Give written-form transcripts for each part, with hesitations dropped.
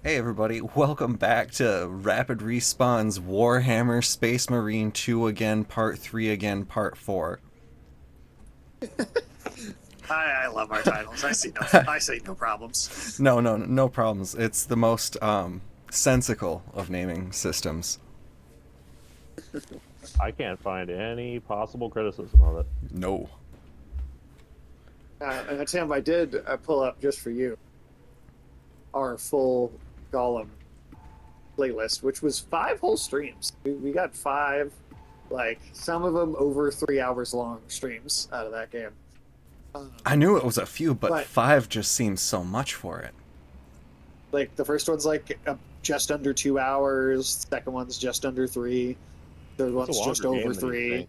Hey everybody, welcome back to Rapid Respawn's Warhammer Space Marine 2 again, Part 3 again, Part 4. I love our titles. I see no problems. No problems. It's the most sensical of naming systems. I can't find any possible criticism of it. No. Tim, I did pull up just for you our full Golem playlist, which was 5 whole streams. We got 5, like some of them over 3 hours long streams out of that game. I knew it was a few, but But- 5 just seems so much for it. Like the first one's like just under 2 hours. Second one's just under 3. Third one's just over 3.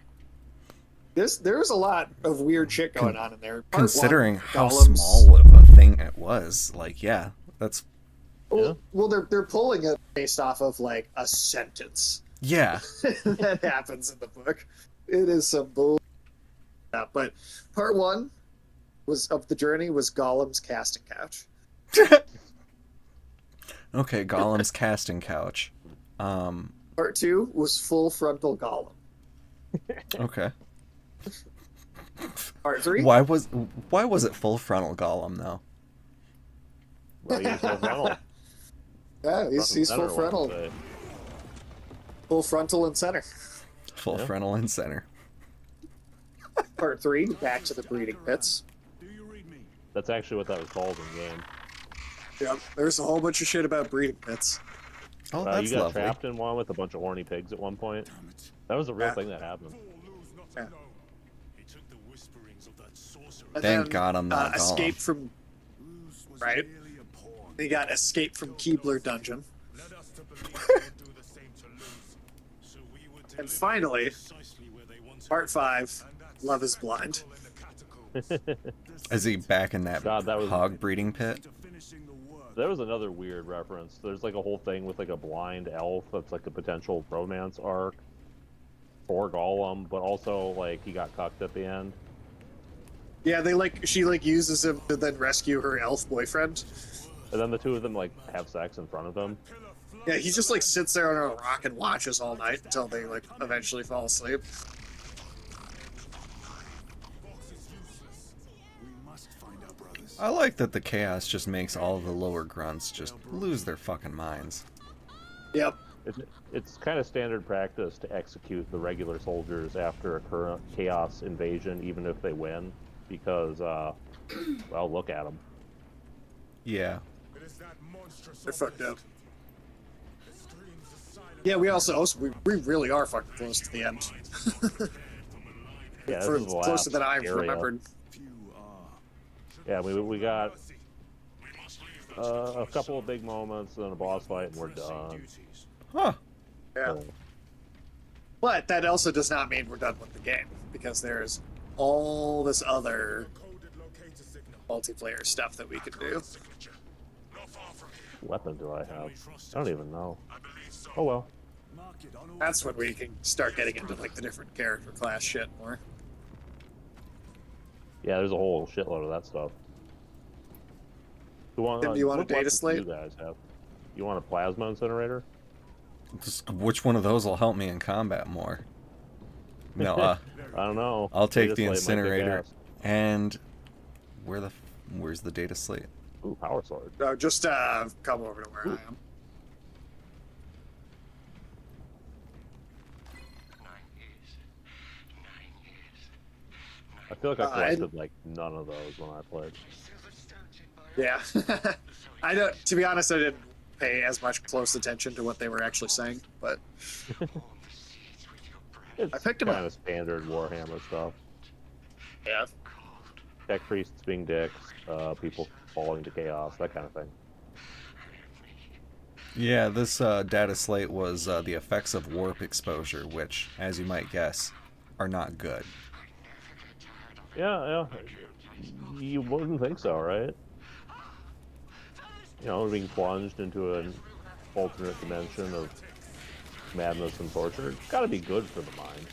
There was a lot of weird shit going on in there. Part Considering one, how Golems- small of a thing it was, like, yeah, that's... Well, they're pulling it based off of like a sentence Yeah. that happens in the book. It is some bull. Yeah, but part 1 of the journey was Golem's casting couch. Okay, Golem's casting couch. Part 2 was full frontal Golem. Okay. Part 3. Why was it full frontal Golem, though? Well, he's full frontal. Yeah, he's full frontal. Full frontal and center. Full frontal and center. Part 3, back to the breeding pits. That's actually what that was called in game. Yep, there's a whole bunch of shit about breeding pits. Oh, You that's got lovely. trapped in one with a bunch of horny pigs at one point. That was a real Yeah. thing that happened. Yeah. Thank And then, God I'm not escape Golem. from. Right? They got escape from Keebler Dungeon. And finally, part 5, Love is Blind. Is he back in that, God, that was- hog breeding pit? There was another weird reference. There's like a whole thing with like a blind elf that's like a potential romance arc for Gollum, but also like he got cucked at the end. Yeah, she uses him to then rescue her elf boyfriend. And then the two of them like have sex in front of him. Yeah, he just like sits there on a rock and watches all night until they like eventually fall asleep. I like that the chaos just makes all of the lower grunts just lose their fucking minds. Yep. It's kind of standard practice to execute the regular soldiers after a current chaos invasion, even if they win, because, well, look at them. Yeah. They're fucked up. Yeah, we we really are fucking close to the end. Yeah, this For is the closer last than I area. remembered. Yeah, we got a couple of big moments, then a boss fight, and we're done. Huh. Yeah. But that also does not mean we're done with the game, because there's all this other multiplayer stuff that we can do. What weapon do I have? I don't even know. Oh well. That's when we can start getting into like the different character class shit more. Yeah, there's a whole shitload of that stuff. Tim, do you want a what data weapons do slate? You guys have. You want a plasma incinerator? Just which one of those will help me in combat more? No, I don't know. I'll take Data the slate might kick incinerator. ass. And where's the data slate? Ooh, power sword. Just come over to where I am. I feel like I collected like none of those when I played. Yeah. I don't. To be honest, I didn't pay as much close attention to what they were actually saying, but It's I picked 'em up. kind of standard Warhammer stuff. yeah. Tech priests being dicks, people falling to chaos, that kind of thing. Yeah, this data slate was the effects of warp exposure, which, as you might guess, are not good. Yeah. You wouldn't think so, right? You know, being plunged into an alternate dimension of madness and torture. It's gotta be good for the mind.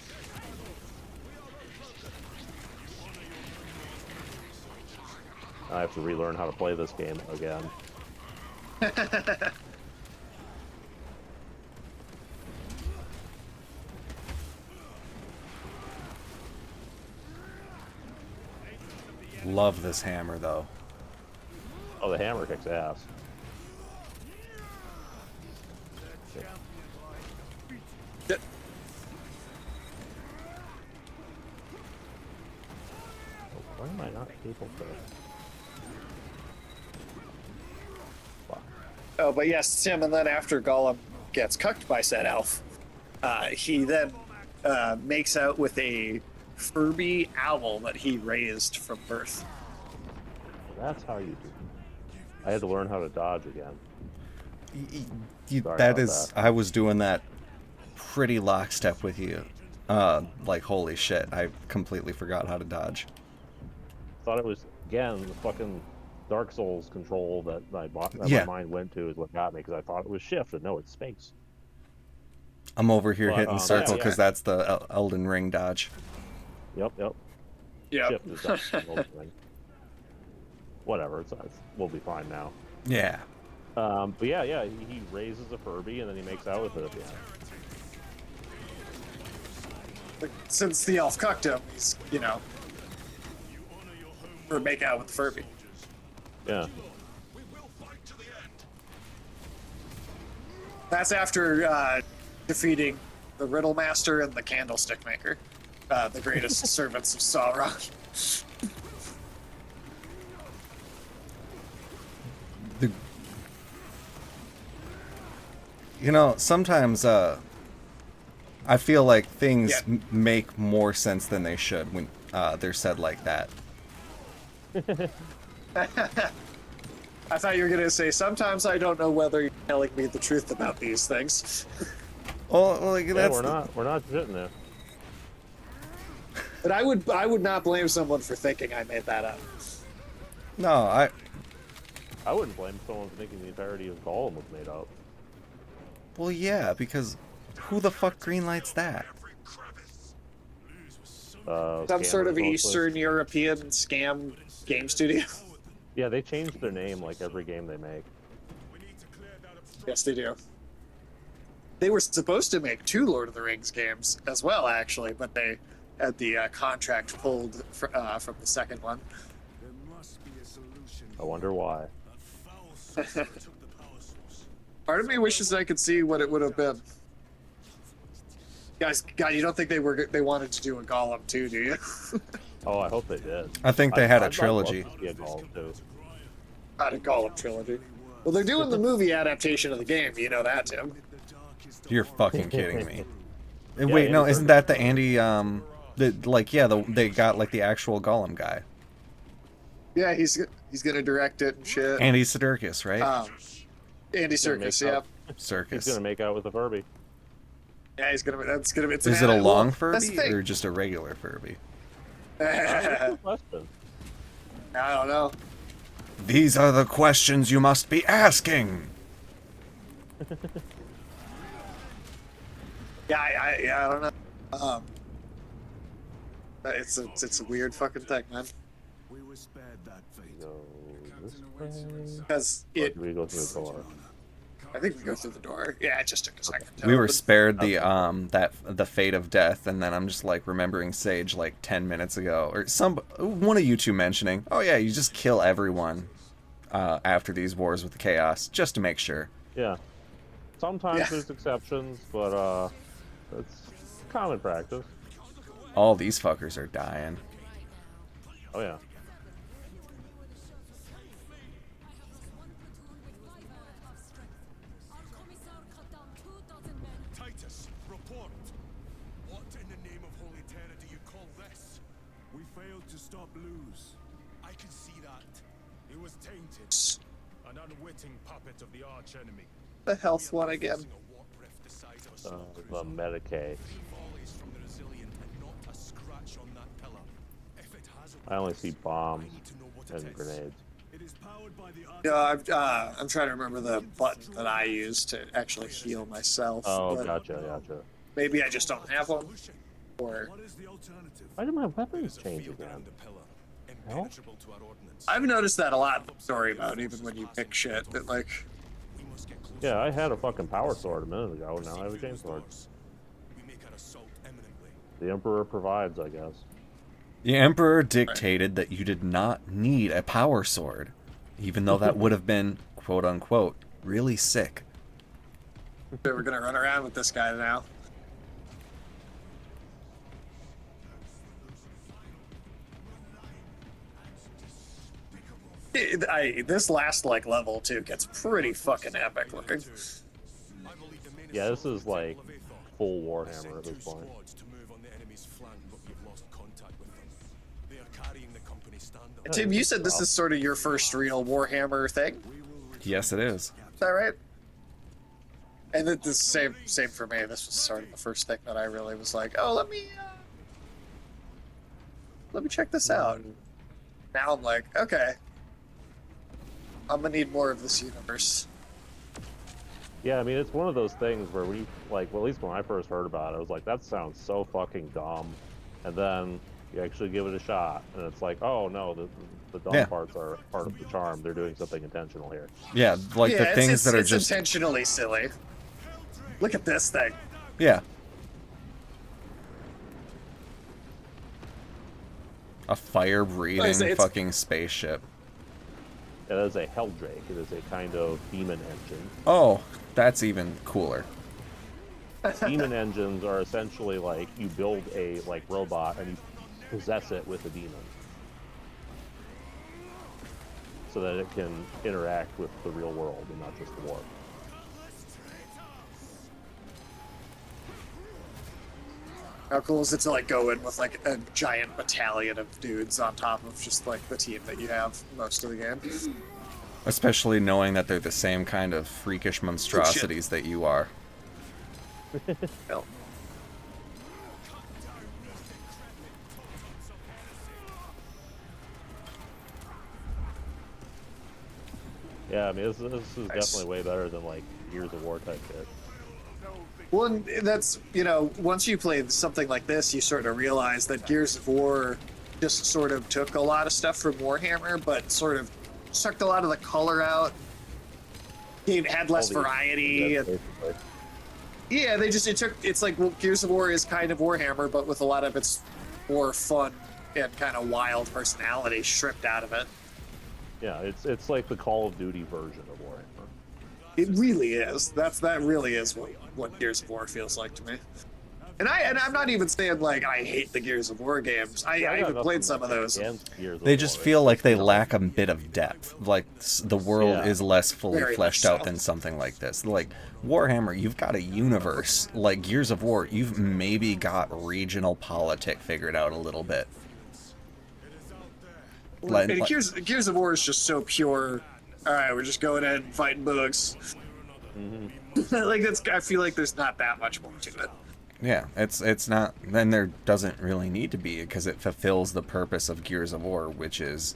I have to relearn how to play this game again. love this hammer, though. Oh, the hammer kicks ass. Why am I not able to? Fuck. Oh, but yes, Tim, and then after Gollum gets cucked by said elf, he then makes out with a Furby owl that he raised from birth. That's how you do it. I had to learn how to dodge again. Sorry That about is, that. I was doing that pretty lockstep with you. Like, holy shit, I completely forgot how to dodge. Thought it was, again, the fucking Dark Souls control that my Yeah. mind went to is what got me, because I thought it was shift, and no, it's space. I'm over here But, hitting yeah, circle because yeah. that's the Elden Ring dodge. Yep. Yeah. Shift is done. Whatever, we'll be fine now. Yeah. But yeah, he raises a Furby, and then he makes out with it at the end. Since the elf cucked him, he's, or make out with the Furby. Yeah. That's after defeating the Riddle Master and the Candlestick Maker, the greatest servants of Sauron. Sometimes I feel like things Yeah. make more sense than they should when they're said like that. I thought you were going to say, sometimes I don't know whether you're telling me the truth about these things. Well, like Yeah, that's we're not shitting there. But I would not blame someone for thinking I made that up. no, I I wouldn't blame someone for thinking the entirety of Gollum was made up. well yeah, because who the fuck greenlights that? Some sort of scammers mostly. Eastern European scam game studio. Yeah, they change their name like every game they make. Yes, they do. They were supposed to make 2 Lord of the Rings games as well, actually, but they had the contract pulled from the second one. I wonder why. Part of me wishes I could see what it would have been. Guys, God, you don't think they wanted to do a Gollum too, do you? Oh, I hope they did. I think they had a I'd love trilogy. to see a Gollum too. Not a Gollum trilogy. Well, they're doing the movie adaptation of the game. You know that, Tim. You're fucking kidding me. Yeah, Wait, no, Andy isn't that the Andy? They got like the actual Gollum guy, Yeah, he's gonna direct it and shit. Andy Serkis, right? Andy gonna make Serkis, yeah. up- He's Serkis. gonna make out with a Furby. Yeah, he's gonna. That's gonna be. It's Is an it a ad- long well, that's Furby the thing. or just a regular Furby? Good question. I don't know. These are the questions you must be asking. Yeah, I don't know. It's a weird fucking thing, man. We were spared that fate. Go this way. Because Or it. do we go through the door? I think we go through the door. Yeah, it just took a second. to We were open. spared the fate of death, and then I'm just like remembering Sage like 10 minutes ago, or one of you two mentioning, oh yeah, you just kill everyone after these wars with the chaos, just to make sure. Yeah. Sometimes Yeah. there's exceptions, but it's common practice. All these fuckers are dying. Oh yeah. Titus, report! What in the name of Holy Terror do you call this? We failed to stop Luz. I can see that. It was tainted. An unwitting puppet of the arch-enemy. The health one again. Using a warp rift the size of a The small cruiser. Medicaid. 3 volleys from the Resilient and not a scratch on that pillar. If it has a I only see purpose, bombs I need to know what it and is. grenades. It is powered by the Yeah, I'm trying to remember the button that I use to actually heal myself. Oh, but gotcha. maybe I just don't have one, or What is the alternative? Why did my weapons change again? Hell? Impenetrable to our ordnance. I've noticed that a lot in the story mode, even when you pick shit. That like, We must get closer. Yeah, I had a fucking power sword a minute ago, now I have a chain sword. We make our assault imminently. The Emperor provides, I guess. The Emperor dictated that you did not need a power sword, even though that would have been, quote unquote, really sick. We're gonna run around with this guy now. This last like level too gets pretty fucking epic looking. Yeah, this is like full Warhammer at this point. Tim, you said this is sort of your first real Warhammer thing. Yes, it is. Is that right? And it's the same for me. This was sort of the first thing that I really was like, oh, let me check this out. Now I'm like, okay, I'm gonna need more of this universe. Yeah, I mean, it's one of those things where we, like, well, at least when I first heard about it, I was like, that sounds so fucking dumb. And then you actually give it a shot, and it's like, oh, no, the dumb parts are part of the charm. They're doing something intentional here. Yeah, like the things that are just... intentionally silly. Look at this thing. Yeah. A fire-breathing fucking spaceship. It is a Helldrake. It is a kind of demon engine. Oh, that's even cooler. Demon engines are essentially like you build a like robot and you possess it with a demon, so that it can interact with the real world and not just the war. How cool is it to like go in with like a giant battalion of dudes on top of just like the team that you have most of the game? Especially knowing that they're the same kind of freakish monstrosities that you are. Well. Yeah, I mean, this is definitely way better than like Gears of War type shit. Well, and that's, you know, once you play something like this, you sort of realize that Gears of War just sort of took a lot of stuff from Warhammer, but sort of sucked a lot of the color out. It had less variety. Yeah, it's like, well, Gears of War is kind of Warhammer, but with a lot of its more fun and kind of wild personality stripped out of it. Yeah, it's like the Call of Duty version of Warhammer. It really is. That really is what Gears of War feels like to me. And I'm not even saying like I hate the Gears of War games. I even played some of those. They just feel like they lack a bit of depth. Like the world is less fully fleshed out than something like this. Like Warhammer, you've got a universe. Like Gears of War, you've maybe got regional politic figured out a little bit. Gears of War is just so pure. All right, we're just going in fighting bugs. Mm-hmm. Like I feel like there's not that much more to it. Yeah, it's not. Then there doesn't really need to be, because it fulfills the purpose of Gears of War, which is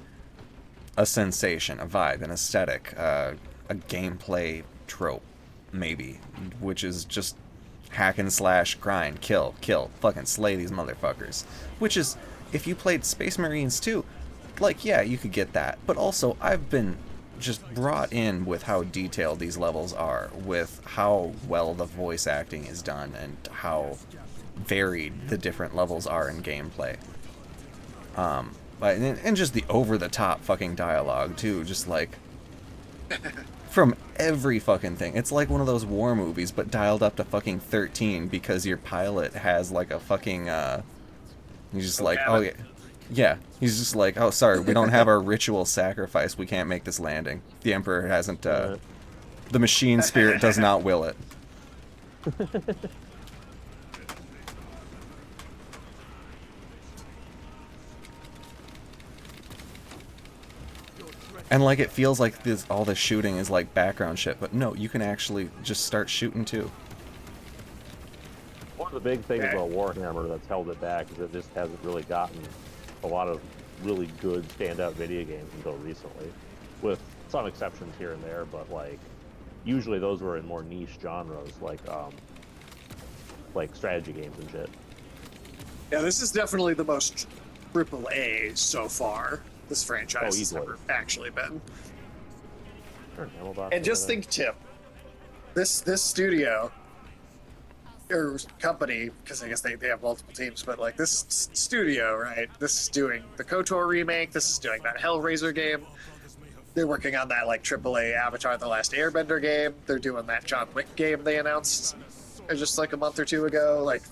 a sensation, a vibe, an aesthetic, a gameplay trope, maybe, which is just hack and slash, grind, kill, fucking slay these motherfuckers. Which is, if you played Space Marines too, like, yeah, you could get that. But also, I've been just brought in with how detailed these levels are, with how well the voice acting is done, and how varied the different levels are in gameplay. And just the over-the-top fucking dialogue, too, just like... from every fucking thing. It's like one of those war movies, but dialed up to fucking 13, because your pilot has, like, a fucking, he's just like, oh, yeah. Yeah, he's just like, oh, sorry, we don't have our ritual sacrifice. We can't make this landing. The Emperor hasn't, the machine spirit does not will it. And, like, it feels like all this shooting is, like, background shit, but no, you can actually just start shooting, too. One of the big things about Warhammer that's held it back is it just hasn't really gotten a lot of really good standout video games until recently, with some exceptions here and there, but like usually those were in more niche genres, like strategy games and shit. Yeah, this is definitely the most AAA so far this franchise has ever actually been. Sure, and just think, Tim, this studio or company, because I guess they have multiple teams, but like this studio, right? This is doing the KOTOR remake. This is doing that Hellraiser game. They're working on that like AAA Avatar: The Last Airbender game. They're doing that John Wick game they announced just like a month or two ago. Like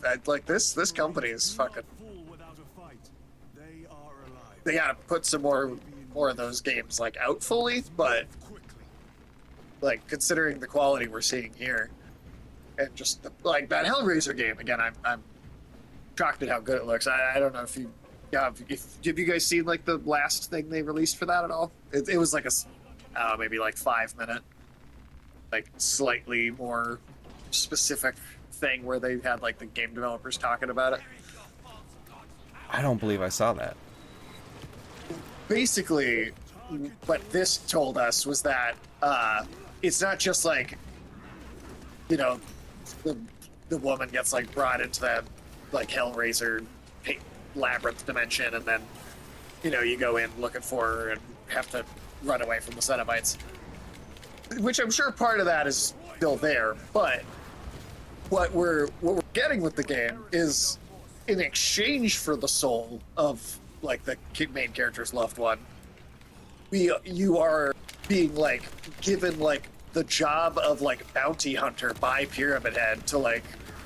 this company is fucking. They gotta put some more of those games like out fully, but like considering the quality we're seeing here, and just like that Hellraiser game again, I'm shocked at how good it looks. I don't know if you have you guys seen like the last thing they released for that at all? It was like maybe like 5 minute, like slightly more specific thing where they had like the game developers talking about it. I don't believe I saw that. Basically, what this told us was that it's not just like, you know, the woman gets like brought into that like Hellraiser labyrinth dimension, and then you go in looking for her and have to run away from the Cenobites, which I'm sure part of that is still there. But what we're getting with the game is, in exchange for the soul of like the main character's loved one, you are being like given like the job of like bounty hunter by Pyramid Head to like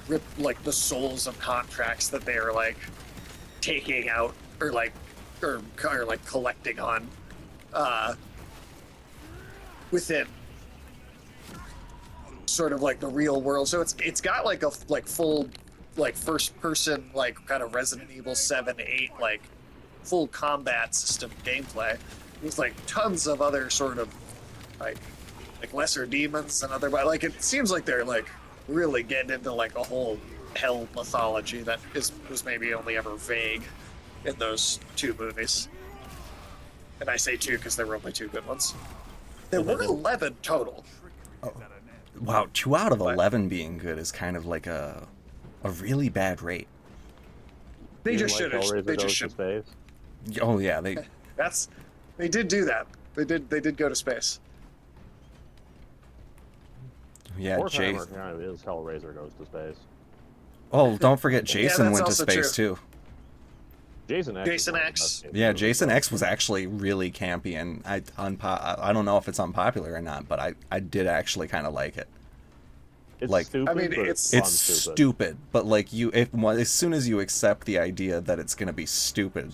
rip like the souls of contracts that they are like taking out or like collecting on within sort of like the real world. So it's got like a full like first person like kind of Resident Evil 7, 8 like full combat system gameplay with like tons of other sort of like lesser demons and other, but like it seems like they're like really getting into like a whole hell mythology that was maybe only ever vague in those two movies. And I say two because there were only two good ones. There were 11 total. Oh. Wow, 2 out of 11 being good is kind of like a really bad rate. They just should. They just should. Oh yeah, they did do that. They did go to space. Yeah, Warhammer kind of is Hellraiser goes to space. Oh, don't forget Jason went to space too. Jason X. Yeah, Jason X was actually really campy, and I don't know if it's unpopular or not, but I did actually kind of like it. It's like, stupid. I mean, it's stupid, but like as soon as you accept the idea that it's gonna be stupid,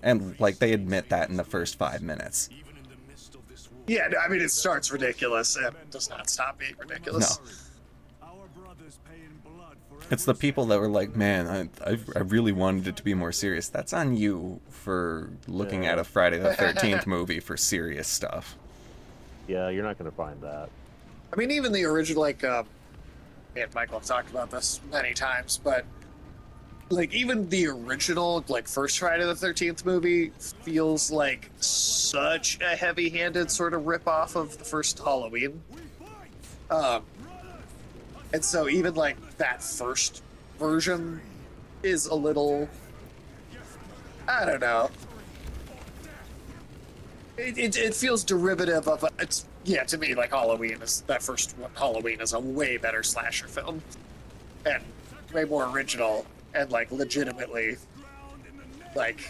and like they admit that in the first 5 minutes. Yeah, I mean, it starts ridiculous and does not stop being ridiculous. No. It's the people that were like, man, I really wanted it to be more serious. That's on you for looking at a Friday the 13th movie for serious stuff. Yeah, you're not going to find that. I mean, even the original, like, me and Michael have talked about this many times, but like even the original, like first Friday the 13th movie feels like such a heavy-handed sort of rip-off of the first Halloween. And so even like that first version is a little, I don't know. It feels derivative of it's to me like that first Halloween is a way better slasher film and way more original and like legitimately like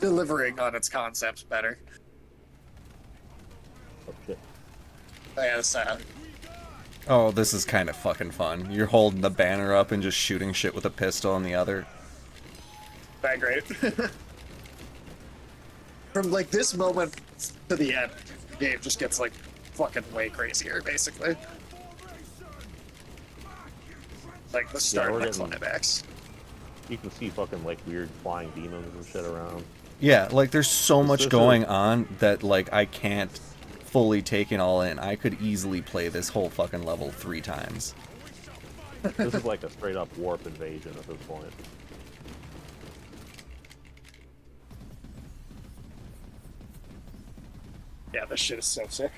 delivering on its concepts better. Okay. Yeah, Oh, this is kind of fucking fun. You're holding the banner up and just shooting shit with a pistol on the other. That great. From like this moment to the end, the game just gets like fucking way crazier, basically. Like the start of the climax. You can see fucking like weird flying demons and shit around. Yeah, like there's so much going on that like I can't fully take it all in. I could easily play this whole fucking level 3 times. This is like a straight up warp invasion at this point. Yeah, this shit is so sick.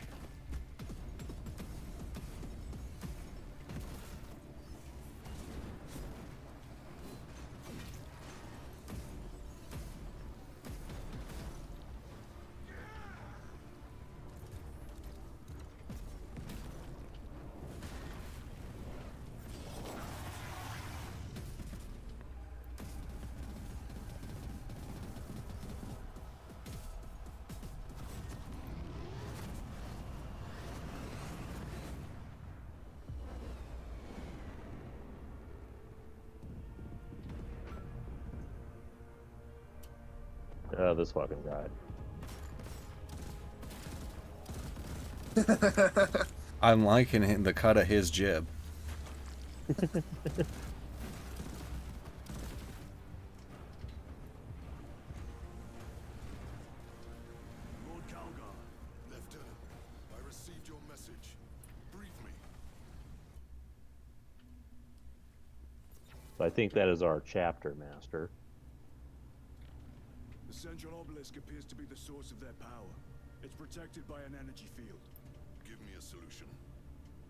This fucking guy. I'm liking the cut of his jib. Lord Calgar. Lieutenant, I received your message. Brief me. So I think that is our chapter master. The central obelisk appears to be the source of their power. It's protected by an energy field. Give me a solution.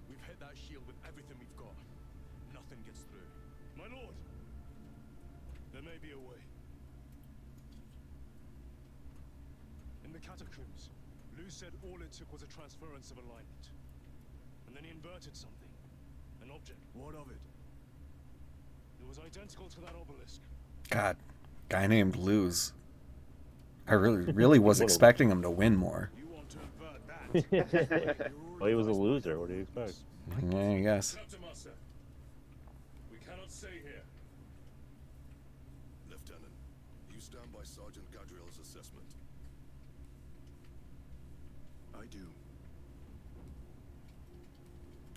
We've hit that shield with everything we've got. Nothing gets through. My lord! There may be a way. In the catacombs, Lou said all it took was a transference of alignment. And then he inverted something. An object. What of it? It was identical to that obelisk. God, guy named Luz. I really was expecting him to win more. You want to invert that? Well, he was a loser. What do you expect? Yeah, I guess. Captain Master, we cannot stay here. Lieutenant, you stand by Sergeant Gadriel's assessment. I do.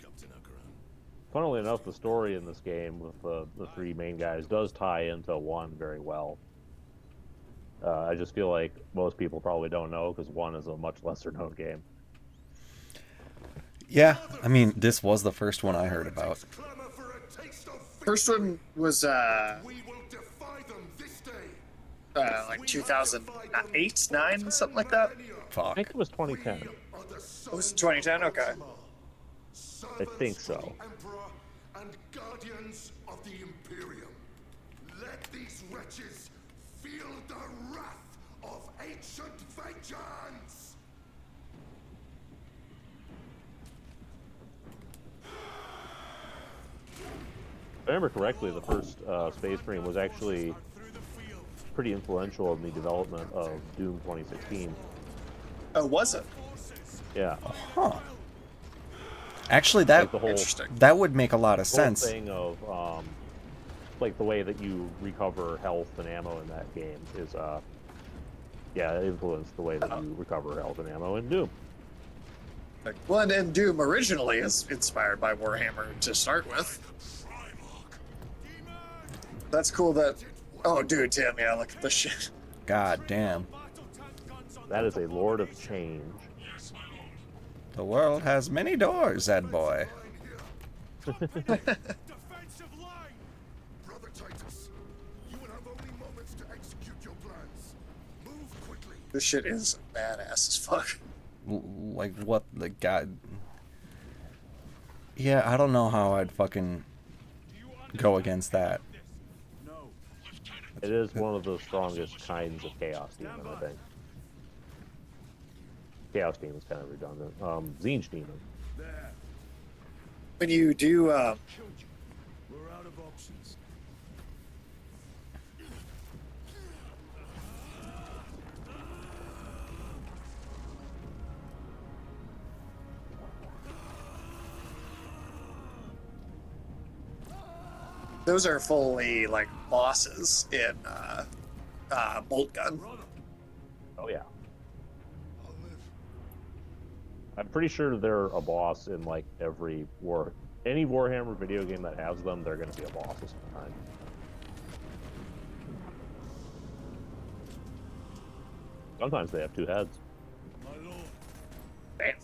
Captain Akaran. Funnily enough, the story in this game with the three main guys does tie into one very well. I just feel like most people probably don't know because one is a much lesser known game. Yeah, I mean, this was the first one I heard about. First one was We will defy them this day. like 2008, 9, something like that. I Fuck. think it was 2010. It was 2010. Okay. I think so. Emperor and guardians of the Imperium. Let these wretches feel the wrath of ancient vengeance. If I remember correctly, the first Space Marine was actually pretty influential in the development of Doom 2016. Oh, was it? Yeah. Huh. Actually, that Like the whole, Interesting. that would make a lot of the whole sense. thing of like the way that you recover health and ammo in that game is yeah, it influenced the way that you recover health and ammo in Doom. Well, and Doom originally is inspired by Warhammer to start with. That's cool that... Oh, dude, Tim, yeah, look at this shit. God damn. That is a Lord of Change. The world has many doors, Ed boy. Defensive line! Brother Titus, you will have only moments to execute your plans. Move quickly. This shit is badass as fuck. Like, what the god... Yeah, I don't know how I'd fucking go against that. No. It is one of the strongest kinds of Chaos Demon, I think. Chaos Demon is kind of redundant. Zinj Demon. There. When you do... Killed you. We're out of options. Those are fully, like, bosses in Bolt Gun. Oh yeah. I'll live. I'm pretty sure they're a boss in like any Warhammer video game that has them, they're gonna be a boss of some kind. Sometimes they have two heads. My lord. Damn.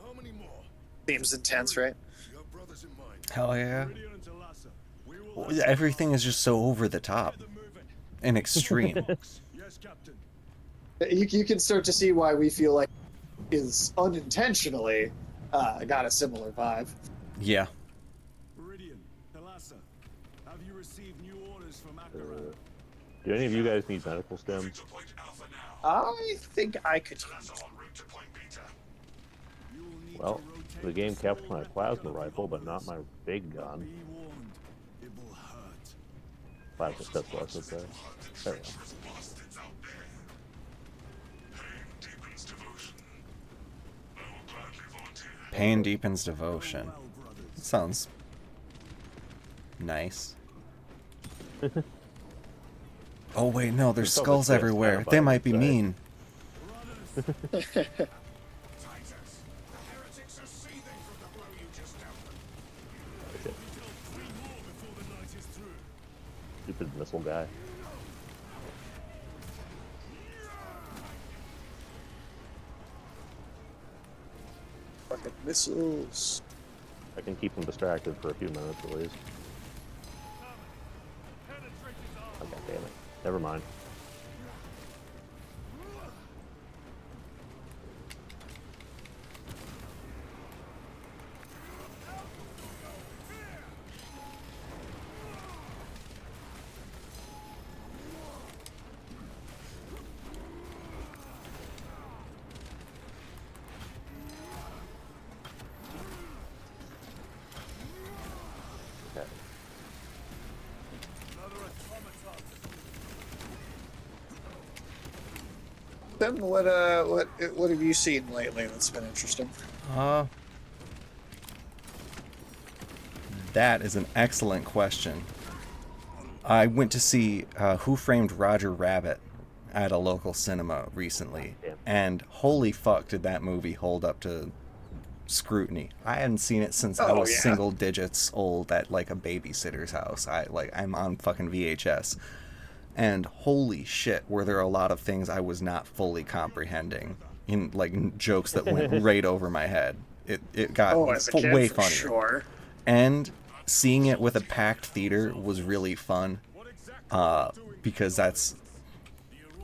How many more? Seems intense, right? You have brothers in mind. Hell yeah. Meridian and Talassa. We will Everything is just so over the top get them moving. and extreme. Yes, Captain. You can start to see why we feel like is unintentionally got a similar vibe. Yeah. Meridian, Talassa. Have you received new orders from Akaran? Do any of you guys need medical stims? I think I could. You will need Well, to rotate the game the kept my sword plasma weapon rifle, but not my big gun. Be warned, it will hurt. Plasma pistol, I should say. There we go. Pain deepens devotion. Well, brothers. Sounds nice. Oh wait, no, there's So the skulls twist, everywhere. kind of They funny, might be say. mean. Titus, the heretics are seething from the blow you just dealt them. Oh, shit. We killed 3 more before the night is through. Stupid missile guy. Fucking missiles. I can keep him distracted for a few minutes at least. Oh, God damn it. Never mind. Okay. Then what have you seen lately that's been interesting? That is an excellent question. I went to see Who Framed Roger Rabbit at a local cinema recently, Damn. and holy fuck did that movie hold up to scrutiny. I hadn't seen it since I Oh, was yeah. single digits old at like a babysitter's house. I'm on fucking VHS. And holy shit, were there a lot of things I was not fully comprehending in like jokes that went right over my head. It got Oh, as a kid, way for funnier. sure. And seeing it with a packed theater was really fun, because that's,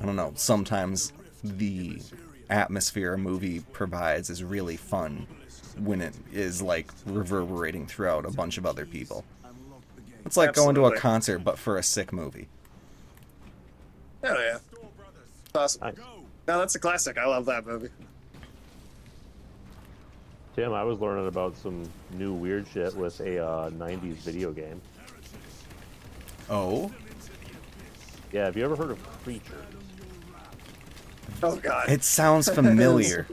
I don't know, sometimes the atmosphere a movie provides is really fun when it is like reverberating throughout a bunch of other people. It's like going to a Absolutely. concert but for a sick movie. Hell yeah. Awesome. Nice. No, that's a classic. I love that movie. Tim, I was learning about some new weird shit with a 90s video game. Oh? Yeah, have you ever heard of Creatures? Oh god. It sounds familiar.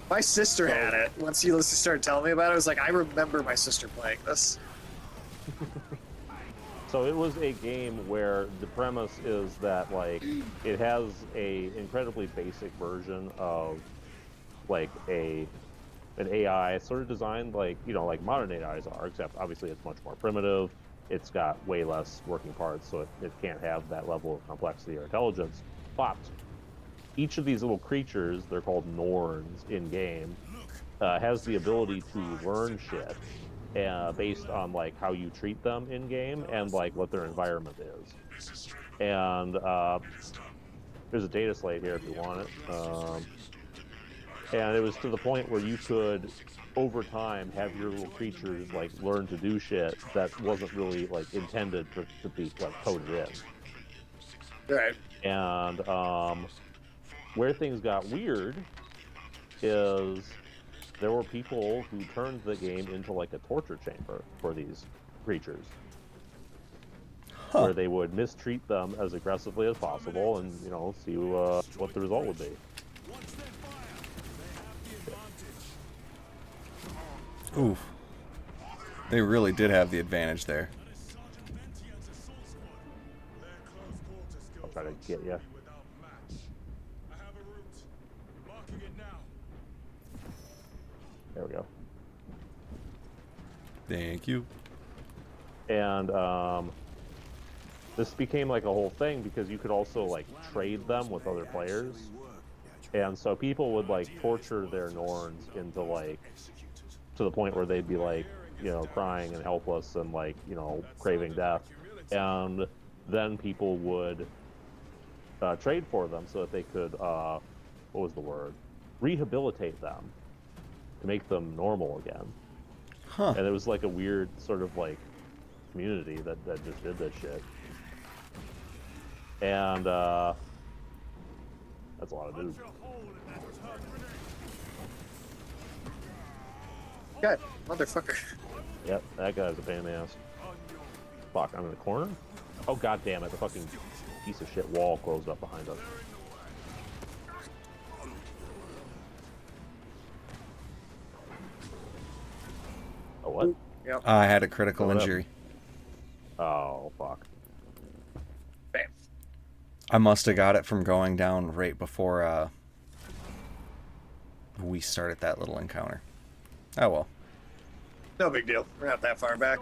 My sister had it. Once you started telling me about it, I was like, I remember my sister playing this. So it was a game where the premise is that like it has a incredibly basic version of like an AI sort of designed like, you know, like modern AIs are, except obviously it's much more primitive. It's got way less working parts, so it can't have that level of complexity or intelligence. But each of these little creatures, they're called Norns in game, has the ability to learn shit based on like how you treat them in game and like what their environment is. And there's a data slate here if you want it. And it was to the point where you could over time have your little creatures like learn to do shit that wasn't really like intended to be like coded in. Right. And where things got weird is there were people who turned the game into like a torture chamber for these creatures, where they would mistreat them as aggressively as possible and, you know, see what the result would be. Oof. They really did have the advantage there. I'll try to get you. There we go. Thank you. And this became like a whole thing because you could also like trade them with other players. And so people would like torture their Norns into like to the point where they'd be like, you know, crying and helpless and like, you know, craving death. And then people would trade for them so that they could what was the word? Rehabilitate them to make them normal again. Huh. And it was like a weird sort of like community that just did this shit. And that's a lot of dudes. God, motherfucker. Yep, that guy's a pain in the ass. Fuck, I'm in the corner? Oh god damn it, the fucking piece of shit wall closed up behind us. Oh what? Yep. I had a critical What up? injury. Oh fuck. Bam. I must have got it from going down right before we started that little encounter. Oh well. No big deal. We're not that far back.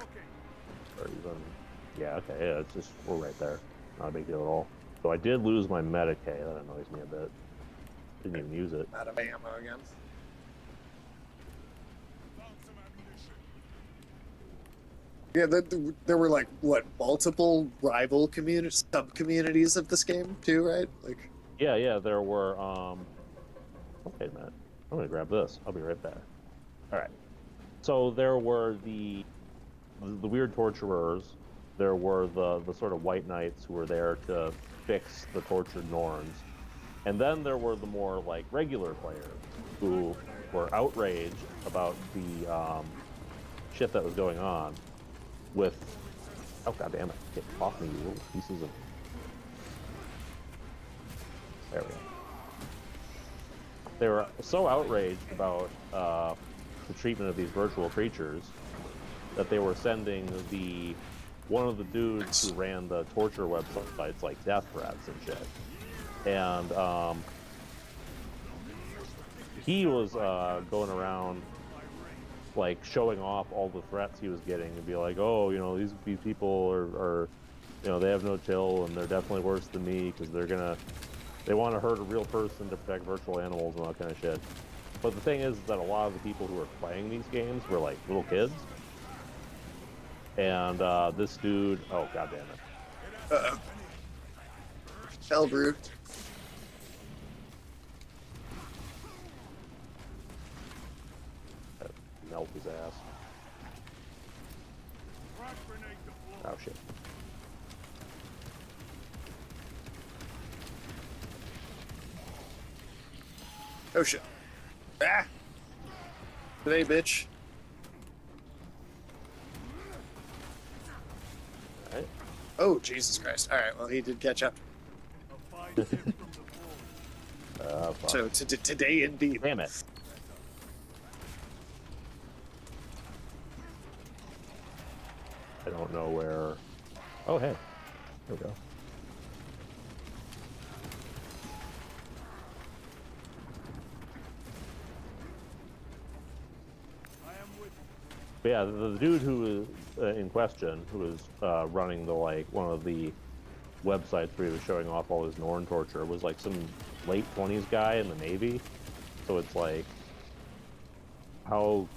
Or even, yeah, okay, yeah, it's just, we're right there. Not a big deal at all. So I did lose my Medicaid. That annoys me a bit. Didn't even use it. Out of ammo again. Found some ammunition. Yeah, there were like what, multiple rival communities, sub-communities of this game too, right? Like, Yeah, there were, wait a minute. I'm gonna grab this. I'll be right back. Alright. So there were the weird torturers. There were the sort of white knights who were there to fix the tortured Norns. And then there were the more, like, regular players who were outraged about the shit that was going on with... Oh, goddammit. Get off me, you little pieces of... There we go. They were so outraged about the treatment of these virtual creatures that they were sending one of the dudes who ran the torture websites like death threats and shit. And he was going around like showing off all the threats he was getting and be like, oh, you know, these people are you know, they have no chill and they're definitely worse than me because they want to hurt a real person to protect virtual animals and all that kind of shit. But the thing is that a lot of the people who were playing these games were like little kids. And this dude, oh goddammit. uh-oh. Hellbrew. Melt his ass. Frag grenade deployed. Oh shit. Oh shit. Ah! Today, bitch. Alright. Oh, Jesus Christ. Alright, well, he did catch up. A fine tip from the bull. Fuck. So, today indeed. Damn it. I don't know where... Oh, hey. There we go. I am with But yeah, the dude who was in question, who was running the, like, one of the websites where he was showing off all his Norn torture, was like some late 20s guy in the Navy. So it's like, how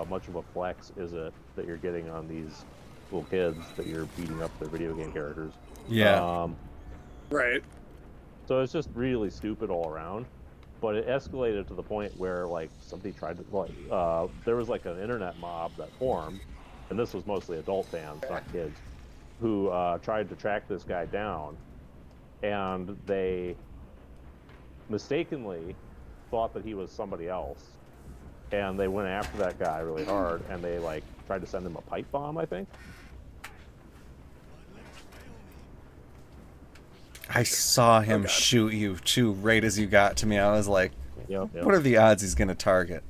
much of a flex is it that you're getting on these little kids that you're beating up their video game characters? Yeah. Right. So it's just really stupid all around. But it escalated to the point where, like, somebody tried to, like, there was, like, an internet mob that formed, and this was mostly adult fans, not kids, who tried to track this guy down, and they mistakenly thought that he was somebody else, and they went after that guy really hard, and they, like, tried to send him a pipe bomb, I think. I saw him shoot you too right as you got to me. I was like, Yep. what are the odds he's going to target?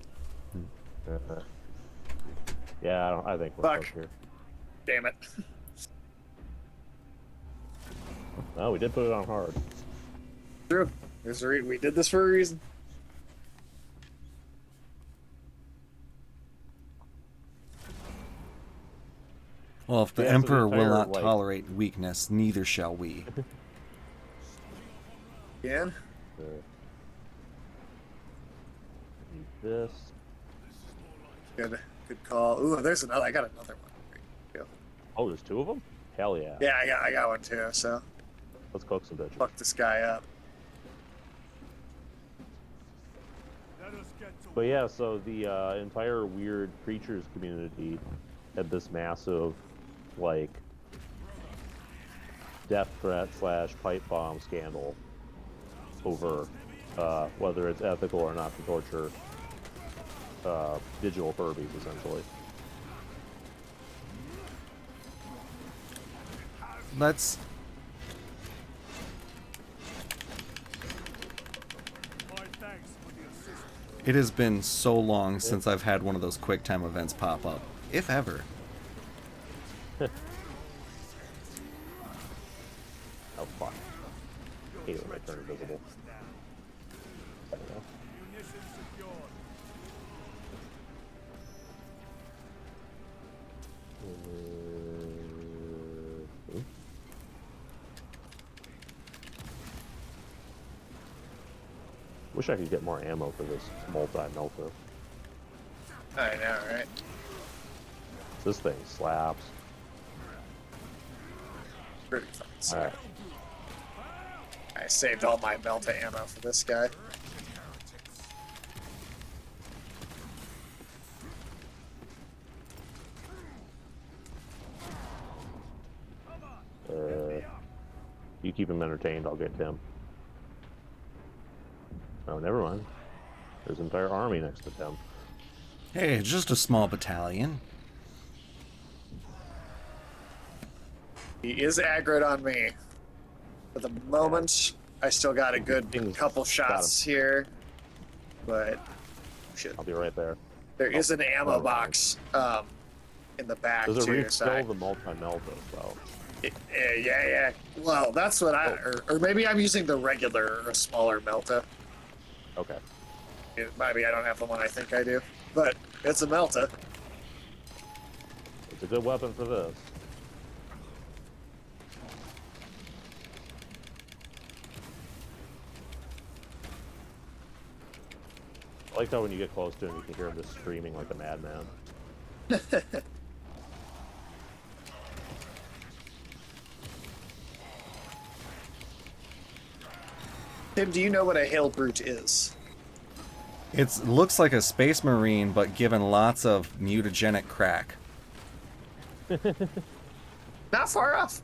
Yeah, I think we're Fuck. close here. Damn it. Oh, we did put it on hard. True. We did this for a reason. Well, if the Yeah, so the Emperor will entire, not like- tolerate weakness, neither shall we. Again? Use this. Good call. Ooh, there's another. I got another one. There you go. Oh, there's two of them? Hell yeah. Yeah, I got one too. So Let's cook some bitches. fuck this guy up. let us get to But yeah, so the entire weird creatures community had this massive, like, death threat / pipe bomb scandal over whether it's ethical or not to torture digital Furbies, essentially. Let's... my thanks for the assistance. It has been so long since I've had one of those QuickTime events pop up. If ever. Oh, fuck. hate when they turn invisible. There we go. Munitions secured. Wish I could get more ammo for this multi-melter. I know, right? This thing slaps. Pretty fun. So Alright. I saved all my Melta ammo for this guy. You keep him entertained, I'll get Tim. Oh, never mind. There's an entire army next to Tim. Hey, just a small battalion. He is aggroed on me. For the moment, I still got a good couple shots here. But, shit. I'll be right there. There is an ammo box in the back, Does it too. refill the multi-melter, though? Yeah. Well, that's what I... Or maybe I'm using the regular or a smaller Melta. Okay. Maybe I don't have the one I think I do. But it's a Melta. It's a good weapon for this. I like how when you get close to him, you can hear him just screaming like a madman. Tim, do you know what a Hail Brute is? It looks like a space marine, but given lots of mutagenic crack. Not far off.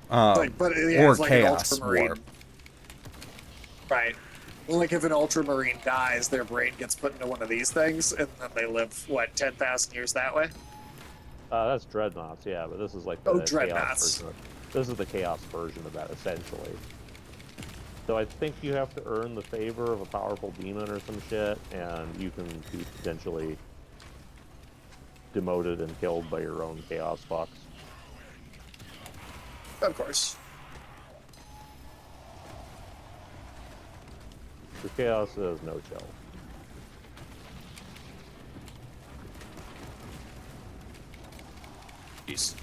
But Or it's like chaos an ultramarine. warp. Right. Well, like if an ultramarine dies, their brain gets put into one of these things, and then they live, what, 10,000 years that way? That's dreadnoughts, yeah, but this is like the chaos dreadnoughts. version. This is the chaos version of that, essentially. So I think you have to earn the favor of a powerful demon or some shit, and you can be potentially demoted and killed by your own chaos fucks. Of course. The chaos is no chill. Peace.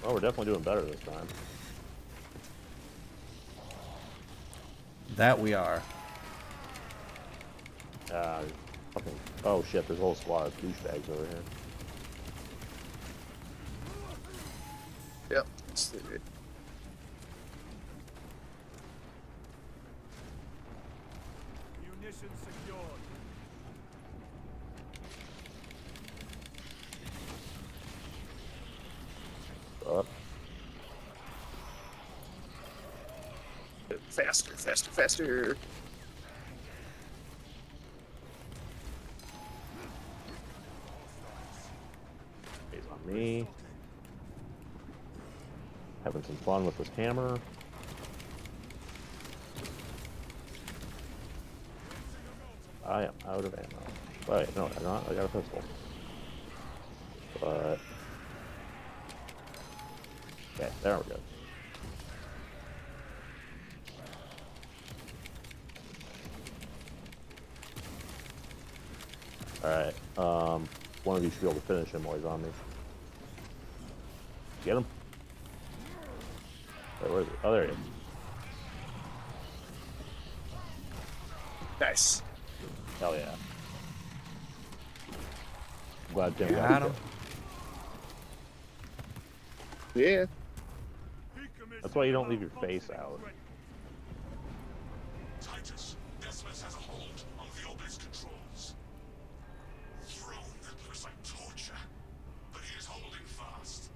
Well, we're definitely doing better this time. That we are. Fucking, oh shit, there's a whole squad of douchebags over here. Yep. Let's do it. Munitions secured. Up. Faster. He's on me. Having some fun with this hammer. I am out of ammo. Wait, no, I'm not. I got a pistol. But... okay, there we go. Alright, one of you should be able to finish him while he's on me. Get him. Wait, where is he? Oh, there he is. Nice. Hell yeah. I'm glad Tim Got him. Yeah. That's why you don't leave your face out. Titus, Decimus has a hold on the obelisk controls. Throne that looks like torture, but he is holding fast.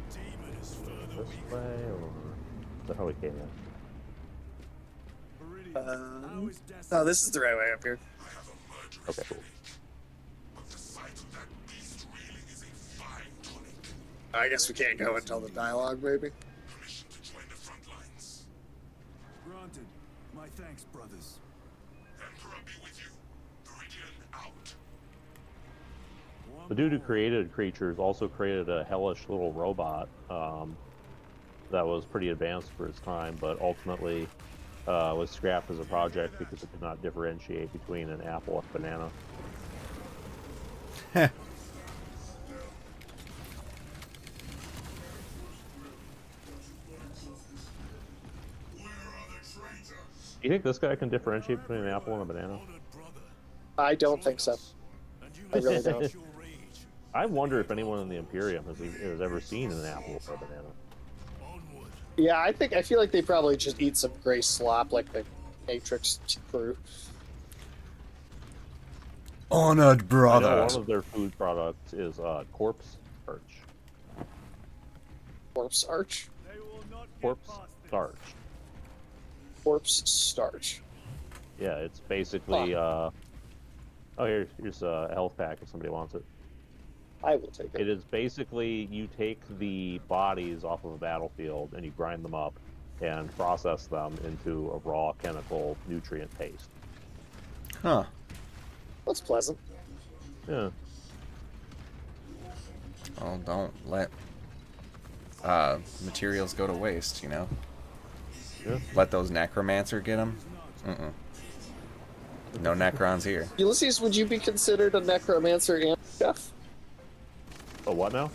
The demon is further This weak. way, or... is that how we came in? No, this is the right way up here. I have a murderous Okay, cool. enemy, but the sight of that beast reeling is a fine tonic. I guess we can't go until the dialogue, maybe. Permission to join the front lines. Granted. My thanks, brothers. Emperor The dude who created Creatures also created a hellish little robot that was pretty advanced for its time, but ultimately was scrapped as a project because it could not differentiate between an apple and a banana. Heh. Do you think this guy can differentiate between an apple and a banana? I don't think so. I really don't. I wonder if anyone in the Imperium has ever seen an apple or a banana. Yeah, I feel like they probably just eat some gray slop like the Matrix crew. Honored I know brother. one of their food products is corpse starch. Corpse arch? Corpse starch. Corpse starch. Yeah, it's basically. Oh, here's a health pack if somebody wants it. I will take it. It is basically you take the bodies off of a battlefield and you grind them up and process them into a raw chemical nutrient paste. Huh. That's pleasant. Yeah. Well, don't let materials go to waste, you know? Yeah. Let those necromancer get them? Mm-mm. No necrons here. Ulysses, would you be considered a necromancer and chef? Oh, what now?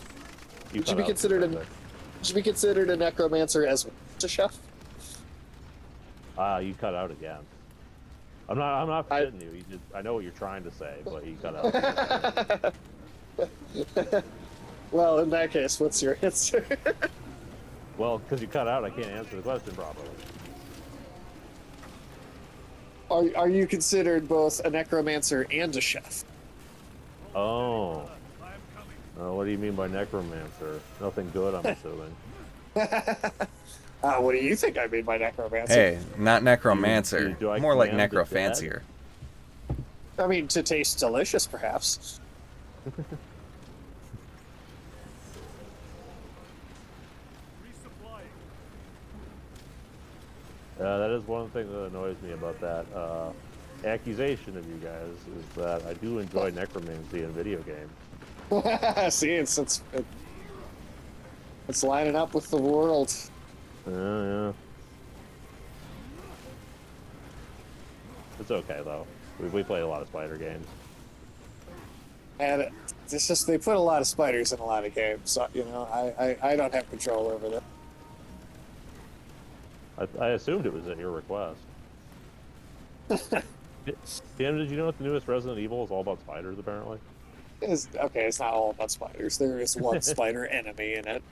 Would you be considered a necromancer as a chef? You cut out again. I'm not kidding you. I know what you're trying to say, but you cut out. Well, in that case, what's your answer? Well, because you cut out, I can't answer the question properly. Are you considered both a necromancer and a chef? Oh. What do you mean by necromancer? Nothing good, I'm assuming. What do you think I mean by necromancer? Hey, not necromancer. Do I More like command the necrofancier. I mean, to taste delicious, perhaps. That is one thing that annoys me about that accusation of you guys, is that I do enjoy necromancy in video games. See, it's lining up with the world. Yeah. It's okay though. We play a lot of spider games. And it's just they put a lot of spiders in a lot of games. So, you know, I don't have control over them. I assumed it was at your request. Dan, did you know that the newest Resident Evil is all about spiders, apparently? Okay, it's not all about spiders. There is one spider enemy in it.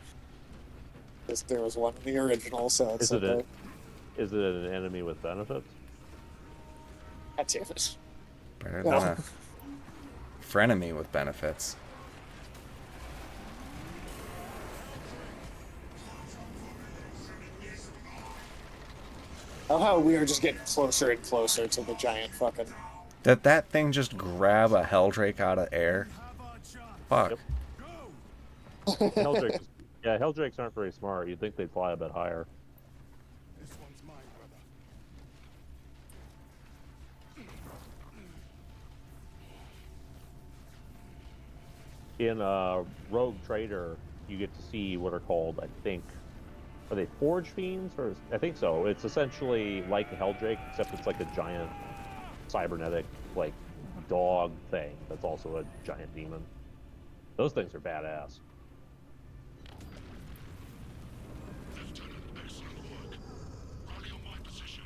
There was one in the original, so it's okay. Is it an enemy with benefits? God damn it. Better than a frenemy with benefits. Oh, how we are just getting closer and closer to the giant fucking... Did that thing just grab a Helldrake out of air? Fuck. Yep. Helldrakes aren't very smart. You'd think they'd fly a bit higher. This one's mine, brother. In Rogue Trader, you get to see what are called, I think, are they Forge Fiends? Or I think so. It's essentially like a Helldrake, except it's like a giant cybernetic, like, dog thing that's also a giant demon. Those things are badass.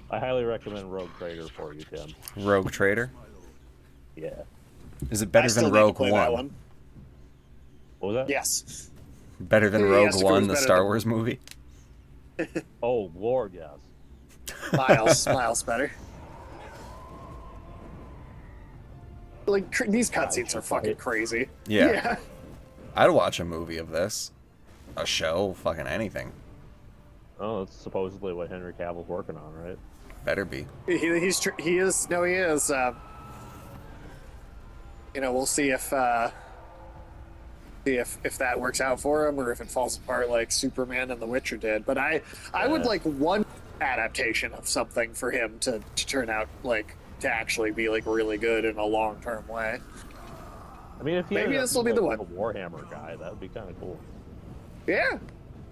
I highly recommend Rogue Trader for you, Tim. Rogue Trader? Yeah. Is it better than Rogue One? What was that? Yes. Better than Rogue One, the Star Wars movie? Oh, Lord, yes. Miles better. Like, these cutscenes are fucking crazy. Yeah. I'd watch a movie of this. A show, fucking anything. Oh, that's supposedly what Henry Cavill's working on, right? Better be. He is. You know, we'll see if that works out for him or if it falls apart like Superman and The Witcher did. But I would like one adaptation of something for him to turn out like to actually be like really good in a long-term way. I mean, if he Maybe ended up this will be being, the like, one. a Warhammer guy, that would be kind of cool. Yeah.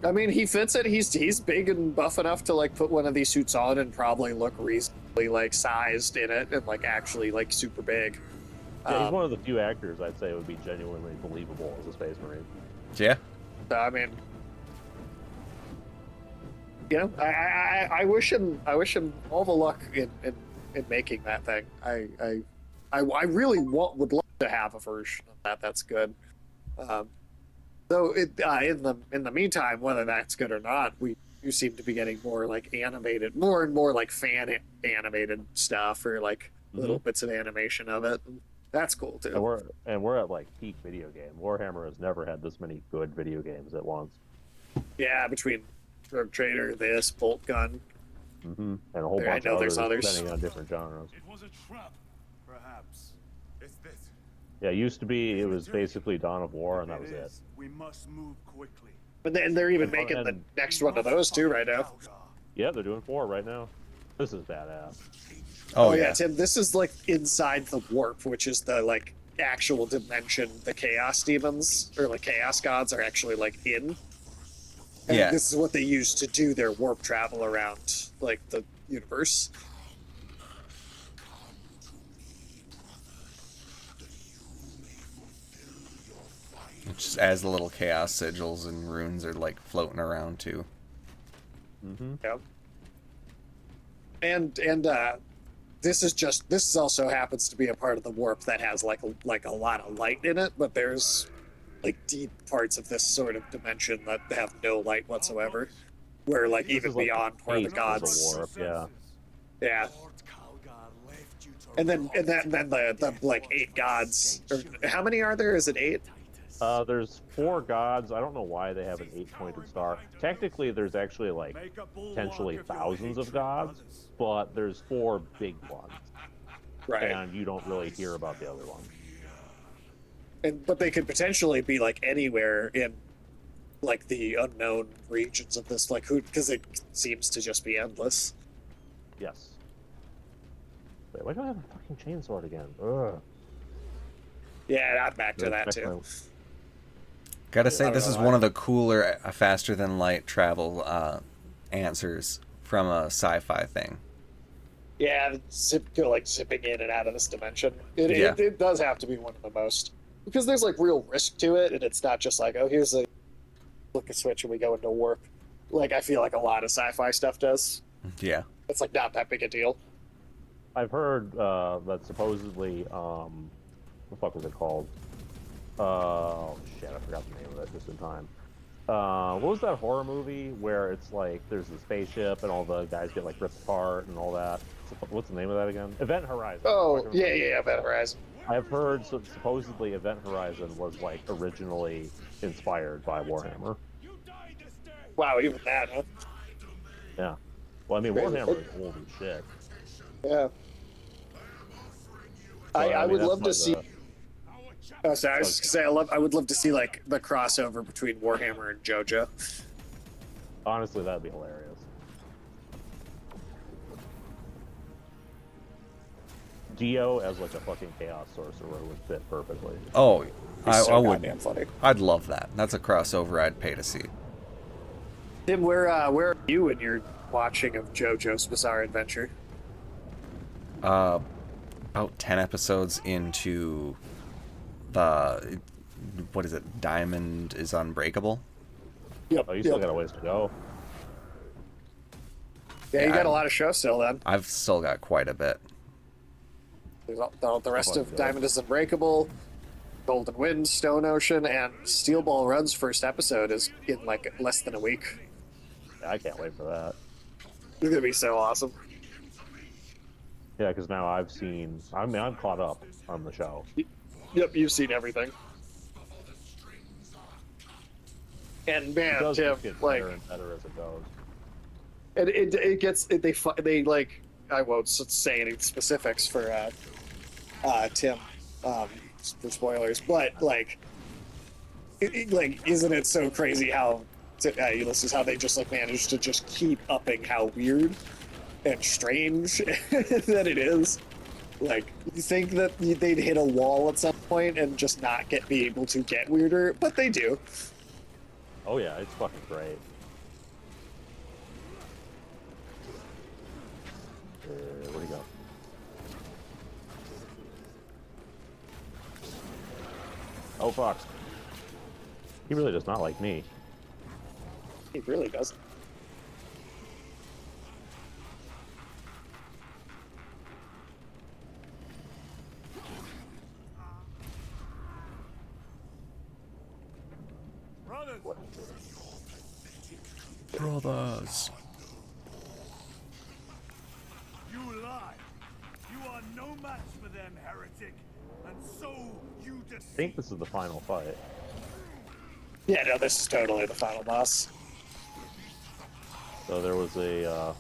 I mean, he fits it. He's big and buff enough to like put one of these suits on and probably look reasonably like sized in it and like actually like super big. Yeah, he's one of the few actors I'd say would be genuinely believable as a Space Marine. Yeah. So, I mean, you know, I wish him all the luck in making that thing. I really would love to have a version of that. That's good. Though in the meantime, whether that's good or not, you seem to be getting more like animated, more and more like fan animated stuff or like little bits of animation of it. And that's cool too. And we're at like peak video game. Warhammer has never had this many good video games at once. Yeah, between Rogue Trader, this Bolt Gun, And a whole I bunch know of there's others, others. depending on different genres. It was a trap, perhaps. It's this. Yeah, it used to be it was basically Dawn of War, and that was it. is. We must move quickly. but then they're even And- making the and- next one of those too right now. Yeah, they're doing 4 right now. This is badass. Oh, yeah, yeah. Tim. This is like inside the warp, which is the like actual dimension. The chaos demons or like chaos gods are actually like in. And Yeah. this is what they use to do their warp travel around like the universe. Just as the little chaos sigils and runes are like floating around too. Yep. And this also happens to be a part of the warp that has like a lot of light in it, but there's like deep parts of this sort of dimension that have no light whatsoever, where like This even is like beyond where the eighth of gods, Warp, yeah. yeah. And then the like 8 gods, or how many are there? Is it 8? There's 4 gods. I don't know why they have an 8-pointed star. Technically, there's actually like potentially thousands of gods, but there's 4 big ones, Right. and you don't really hear about the other ones. But they could potentially be like anywhere in like the unknown regions of this, like who, because it seems to just be endless. Yes. Wait, why do I have a fucking chainsword again? Ugh. Yeah, I'm back to that too. Gotta I say, don't this know is why. one of the cooler, faster than light travel answers from a sci-fi thing. Yeah, zipping in and out of this dimension. Yeah. It does have to be one of the most, because there's like real risk to it, and it's not just like, oh, here's a flick a switch and we go into warp. Like I feel like a lot of sci-fi stuff does. Yeah. It's like not that big a deal. I've heard that supposedly, what the fuck was it called? Oh shit, I forgot the name of it just in time. What was that horror movie where it's like there's the spaceship and all the guys get like ripped apart and all that? What's the name of that again? Event Horizon. Oh, yeah, Event Horizon. I've heard supposedly Event Horizon was like originally inspired by Warhammer. Wow, even that, huh? Yeah. Well, I mean, Crazy. Warhammer is old as shit. Yeah. So, I would that's love to like see. the- Oh, sorry. I was just gonna say I would love to see like the crossover between Warhammer and JoJo. Honestly, that'd be hilarious. Dio as like a fucking chaos sorcerer would fit perfectly. Oh, I So would. goddamn funny. I'd love that. That's a crossover I'd pay to see. Tim, where are you in your watching of JoJo's Bizarre Adventure? About 10 episodes into the, what is it? Diamond is Unbreakable. Yep. Oh, you still got a ways to go. Yeah, you got I'm- a lot of shows still then. I've still got quite a bit. There's the rest of good. Diamond is Unbreakable, Golden Wind, Stone Ocean, and Steel Ball Run's first episode is in like less than a week. I can't wait for that. It's gonna be so awesome. Yeah, because now I'm caught up on the show. Yep, you've seen everything. And It man, does Tim, get like, better and better as it goes. and it gets they like, I won't say any specifics for Tim, for spoilers, but like, like, isn't it so crazy how Ulysses, how they just like managed to just keep upping how weird and strange that it is. Like, you think that they'd hit a wall at some point and just not be able to get weirder, but they do. Oh yeah, it's fucking great. Where'd he go? Oh fuck. He really does not like me. He really doesn't. Brothers, Brothers. you lie. You are no match for them, heretic. And so you I deceive. think this is the final fight. Yeah, no, this is totally the final boss. So there was a,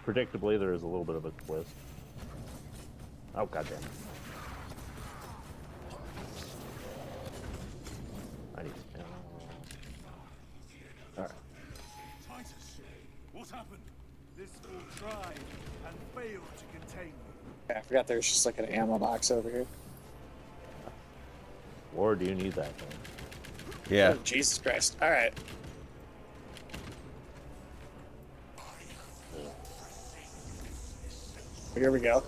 predictably, there is a little bit of a twist. Oh, goddamn. I need to... Alright. Titus, what happened? This will try and fail to contain me. Yeah, I forgot there's just like an ammo box over here. Or do you need that thing? Yeah. Oh, Jesus Christ. All right. Here we go.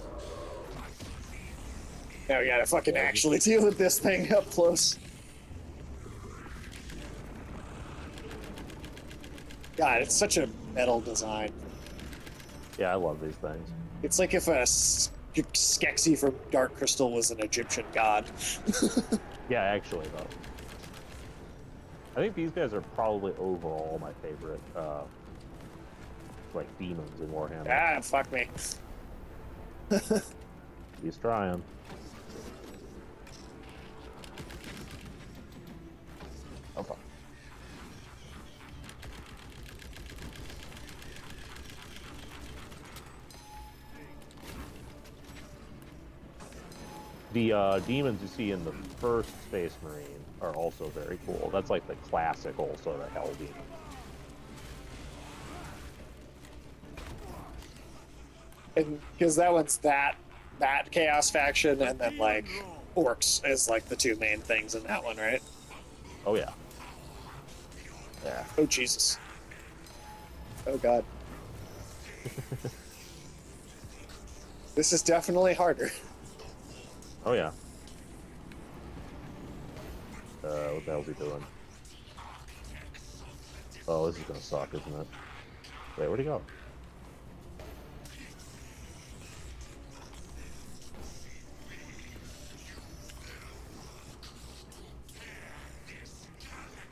Now we gotta fucking actually deal with this thing up close. God, it's such a metal design. Yeah, I love these things. It's like if a Skeksis from Dark Crystal was an Egyptian god. Yeah, actually, though. I think these guys are probably overall my favorite, like, demons in Warhammer. Ah, fuck me. He's trying. Oh, fuck. The demons you see in the first Space Marine are also very cool. That's like the classical sort of Hell Demon. And because that one's that chaos faction, and then like orcs is like the two main things in that one, right? Oh yeah. Yeah. Oh Jesus. Oh God. This is definitely harder. Oh yeah. What the hell's he doing? Oh, this is gonna suck, isn't it? Wait, where'd he go?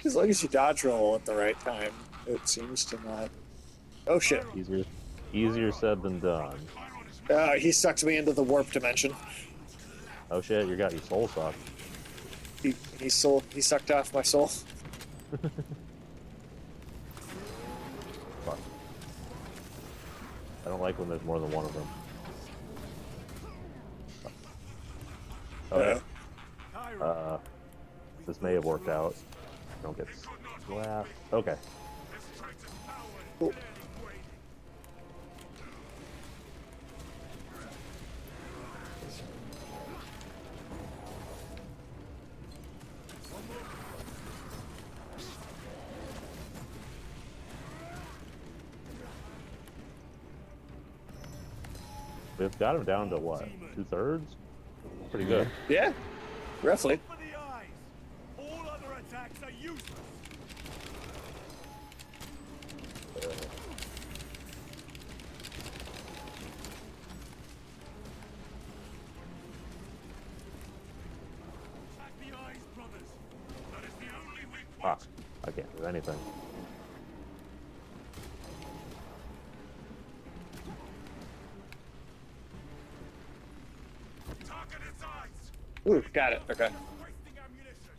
As long as you dodge roll at the right time, it seems to not. Oh shit. Easier said than done. He sucked me into the warp dimension. Oh shit, you got your soul sucked. He sucked off my soul. Fuck. I don't like when there's more than one of them. Okay. This may have worked out. Don't get slapped. Okay. Cool. We've got him down to what? 2/3? Pretty good. Yeah, roughly. For the eyes. All other attacks are useless. Attack the eyes, brothers. That is the only weak Fuck. I can't do anything. target its eyes. Ooh, got it. Okay. Wasting ammunition.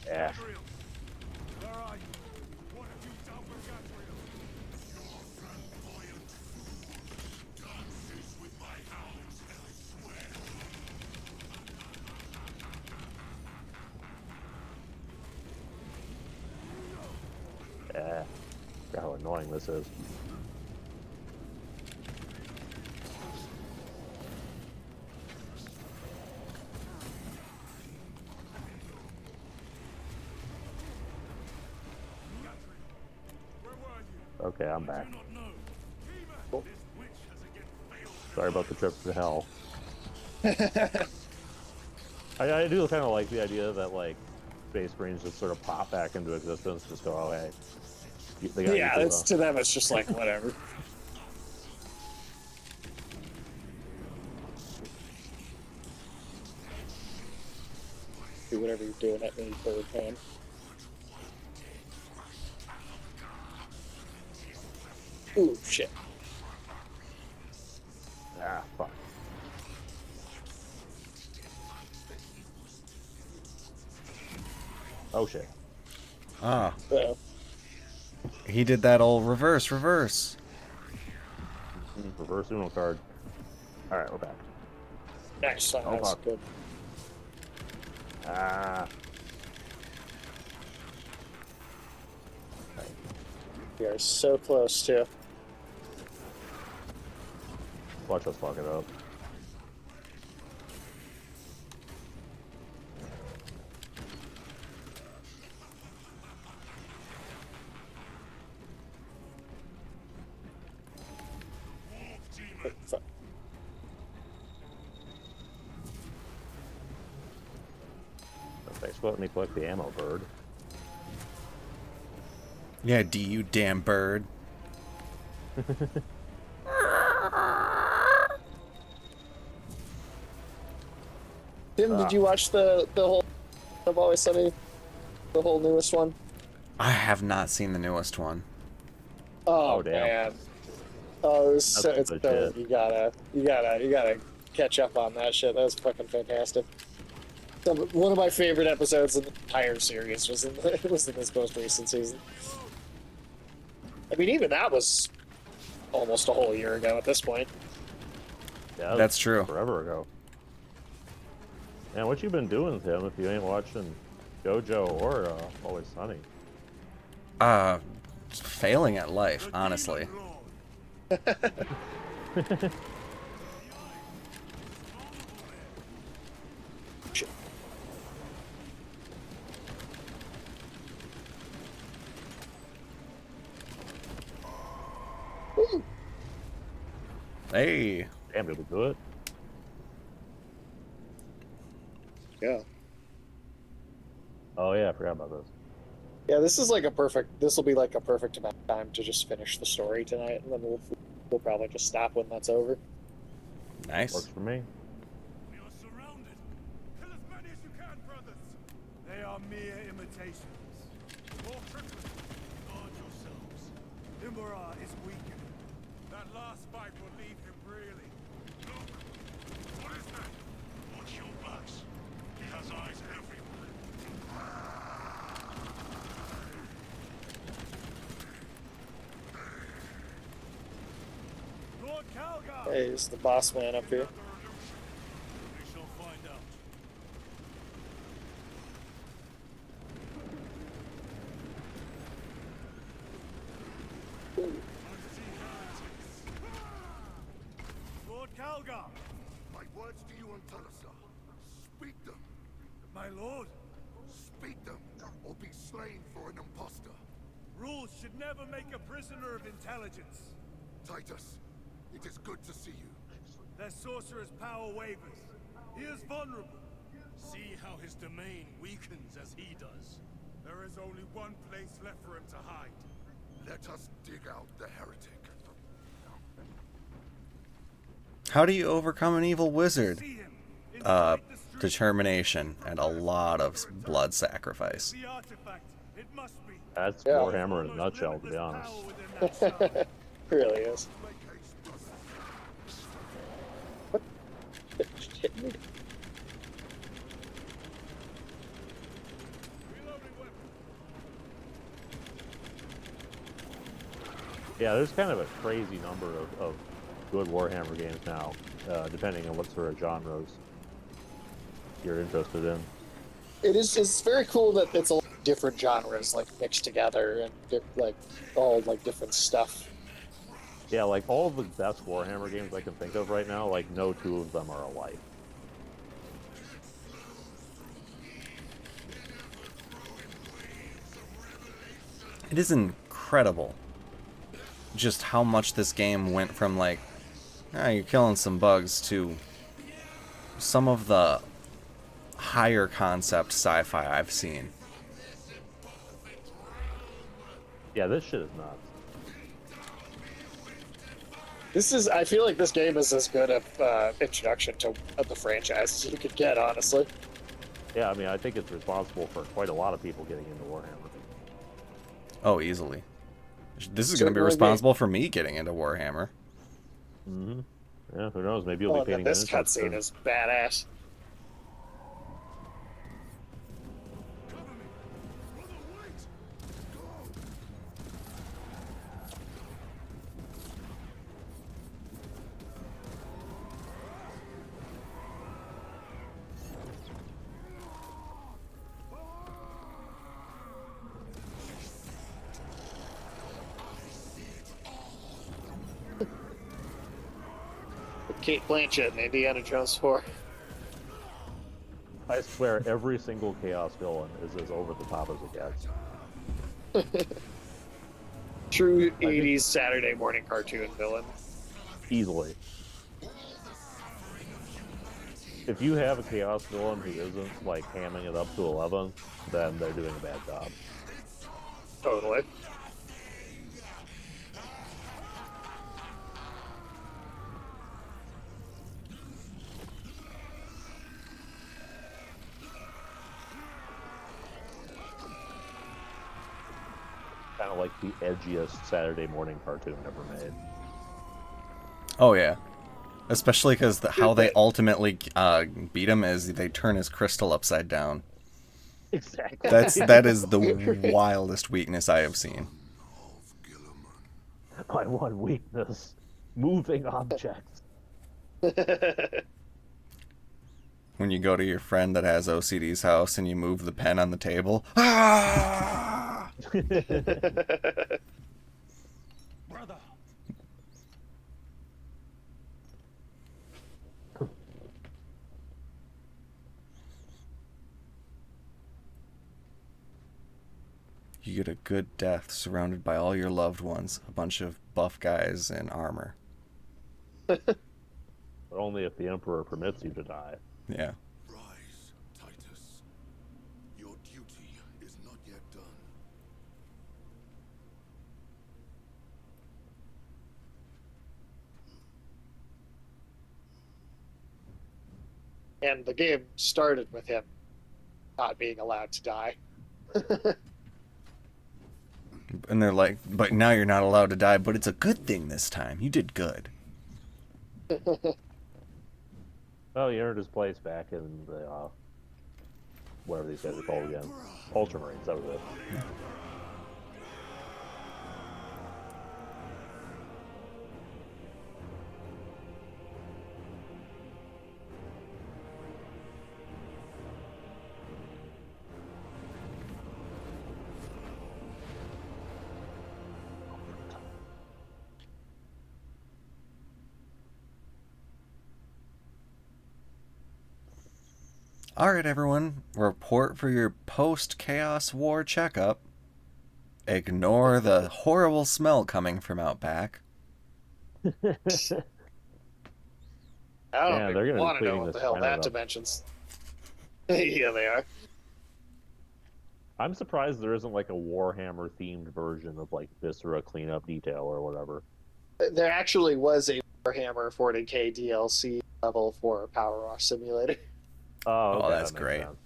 Yeah. Gabriel, where are you? What have you done with Gabriel? Your flamboyant fool dances with my hounds elsewhere. Yeah. Forgot how annoying this is. Okay, I'm back. Cool. Sorry about the trip to hell. I do kind of like the idea that, like, Space Marines just sort of pop back into existence, just go, oh, hey. They got Yeah, you it's to them. It's just like whatever. Do whatever you're doing at me, bird man. Ooh, shit. Ah, fuck. Oh, shit. Ah, Uh-oh. he did that old reverse. Reverse Uno card. Alright, we're back. Nice. Oh, That's fuck. good. Ah. We are so close, too. Watch us fuck it up. Fuck. Thanks for letting me collect the ammo, bird. Yeah, D, you damn bird. Tim, did you watch the whole of Always Sunny, the whole newest one? I have not seen the newest one. Oh, damn. man. Oh, it's so, That's it's legit. so, you gotta catch up on that shit. That was fucking fantastic. One of my favorite episodes in the entire series was in this most recent season. I mean, even that was almost a whole year ago at this point. Yeah, that was That's true. Forever ago. Man, what you been doing, Tim, if you ain't watching JoJo or Always Sunny? Failing at life, honestly. Shit. Woo. Hey. Damn, did we do it? Yeah. Oh, yeah, I forgot about this. Yeah, this is like a perfect. This will be like a perfect amount of time to just finish the story tonight, and then we'll probably just stop when that's over. Nice. Works for me. We are surrounded. Kill as many as you can, brothers. They are mere imitations. More quickly. Guard yourselves. Imura is weakening. That last fight will leave him really. Look. What is that? Watch your backs. He has eyes everywhere. Lord Calgar! Hey, is the boss man up here? We shall find out. Lord Calgar! My words to you on Talasa. Speak them. My lord, Speak them, or be slain for an impostor. rules should never make a prisoner of intelligence. Titus, it is good to see you. Their sorcerer's power wavers. He is vulnerable. See how his domain weakens as he does. There is only one place left for him to hide. Let us dig out the heretic. How do you overcome an evil wizard? See him inside the street. Determination and a lot of blood sacrifice. The artifact. It must be. That's Yeah. Warhammer in a nutshell, to be honest. Power within that stone. Really is. Make haste, brother. Hit me. Reloading weapon. Yeah, there's kind of a crazy number of good Warhammer games now, depending on what sort of genres you're interested in. It's very cool that it's a different genres like mixed together and like all like different stuff. Yeah, like all the best Warhammer games I can think of right now, like no two of them are alike. It is incredible just how much this game went from like, you're killing some bugs to some of the higher concept sci-fi I've seen. Yeah, this shit is nuts. I feel like this game is as good of introduction to the franchise as you could get, honestly. Yeah, I mean, I think it's responsible for quite a lot of people getting into Warhammer. Oh, easily. This is going to be responsible for me getting into Warhammer. Mm-hmm. Yeah, who knows? Maybe you'll be painting this miniatures cutscene soon. is badass. Kate Blanchett in Indiana Jones 4. I swear, every single Chaos villain is as over the top as it gets. True 80s Saturday morning cartoon villain. Easily. If you have a Chaos villain who isn't, like, hamming it up to 11, then they're doing a bad job. Totally. Kind of like the edgiest Saturday morning cartoon ever made. Oh yeah, especially because how they ultimately beat him is they turn his crystal upside down. Exactly. That is the wildest weakness I have seen. My one weakness: moving objects. When you go to your friend that has OCD's house and you move the pen on the table. Ah! Brother, You get a good death surrounded by all your loved ones, a bunch of buff guys in armor. But only if the Emperor permits you to die. Yeah. Rise, Titus. Your duty is not yet done. And the game started with him not being allowed to die. And they're like, but now you're not allowed to die, but it's a good thing this time. You did good. Oh, he earned his place back in the, whatever these guys are called again. Ultramarines, that was it. Alright, everyone. Report for your post-Chaos War checkup. Ignore the horrible smell coming from out back. I Yeah, don't they're even gonna be want to know cleaning what the this hell planet that up. dimensions. Yeah, they are. I'm surprised there isn't like a Warhammer themed version of like Viscera cleanup detail or whatever. There actually was a Warhammer 40k DLC level for Power Wash Simulator. Oh, okay, that's that makes great. sense.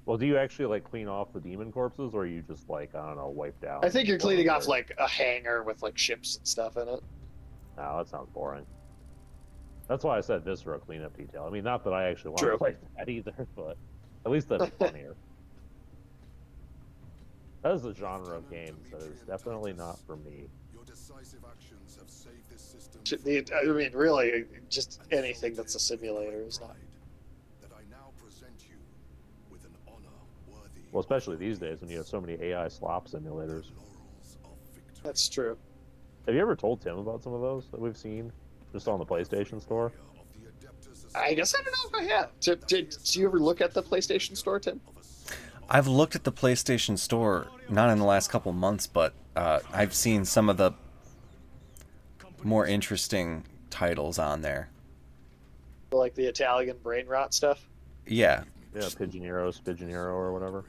Well, do you actually like clean off the demon corpses, or are you just like, I don't know, wiped out? I think you're cleaning off or... like a hangar with like ships and stuff in it. No, that sounds boring. That's why I said Viscera cleanup detail. I mean, not that I actually want True. to play that either, but at least that'd be funnier. That is a genre of games that is definitely not for me. Your decisive actions have saved this system. I mean, really, just anything that's a simulator is not. That I now present you with an honor worthy Well, especially these days when you have so many AI slop simulators. That's true. Have you ever told Tim about some of those that we've seen just on the PlayStation Store? I guess I don't know if I have. Did you ever look at the PlayStation Store, Tim? I've looked at the PlayStation Store, not in the last couple months, but I've seen some of the more interesting titles on there. Like the Italian brain rot stuff? Yeah. Yeah, Spiginero, or whatever.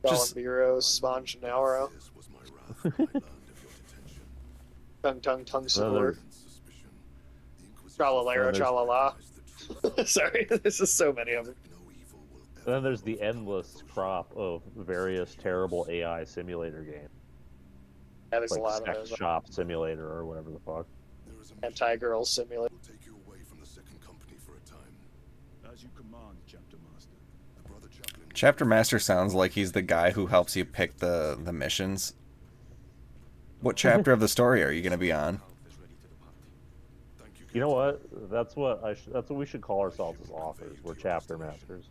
Just- Columbiro, Sponginaro, Tung Savor, Tralalero, Tralala. Sorry, there's just so many of them. And then there's the endless crop of various terrible AI simulator games. Yeah, there's a Like lot of Sex those. Shop Simulator or whatever the fuck. Anti-girl simulator. Take you away from the second company for a time. As you command, Chapter Master. The brother chaplain. Chapter Master sounds like he's the guy who helps you pick the missions. What chapter of the story are you going to be on? Thank you. You know what? That's what we should call ourselves as authors. We're chapter masters.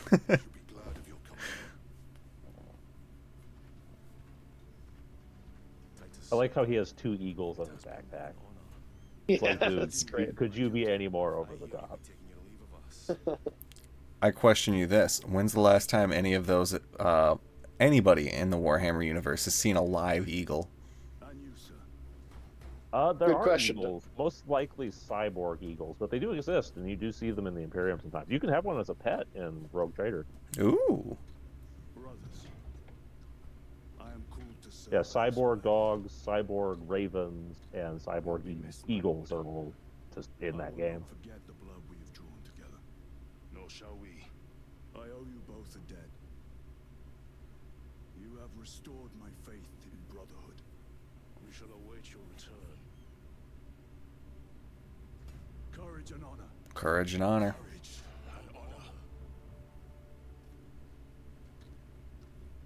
Should be glad of your company. I like how he has 2 eagles on his backpack. Yeah, It's like, dude, that's great. could you be any more over the top? Taking your leave of us. I question you this. When's the last time any of those, anybody in the Warhammer universe has seen a live eagle? And you, sir. There Good are question. eagles, most likely cyborg eagles, but they do exist, and you do see them in the Imperium sometimes. You can have one as a pet in Rogue Trader. Ooh. Brothers, I am called to serve. Yeah, cyborg dogs, cyborg ravens, and cyborg eagles are all just in that game. Forget the blood we have drawn together. Nor shall we. I owe you both a debt. You have restored my faith in brotherhood. We shall await your return. Courage and honor. Courage and honor. Courage and honor.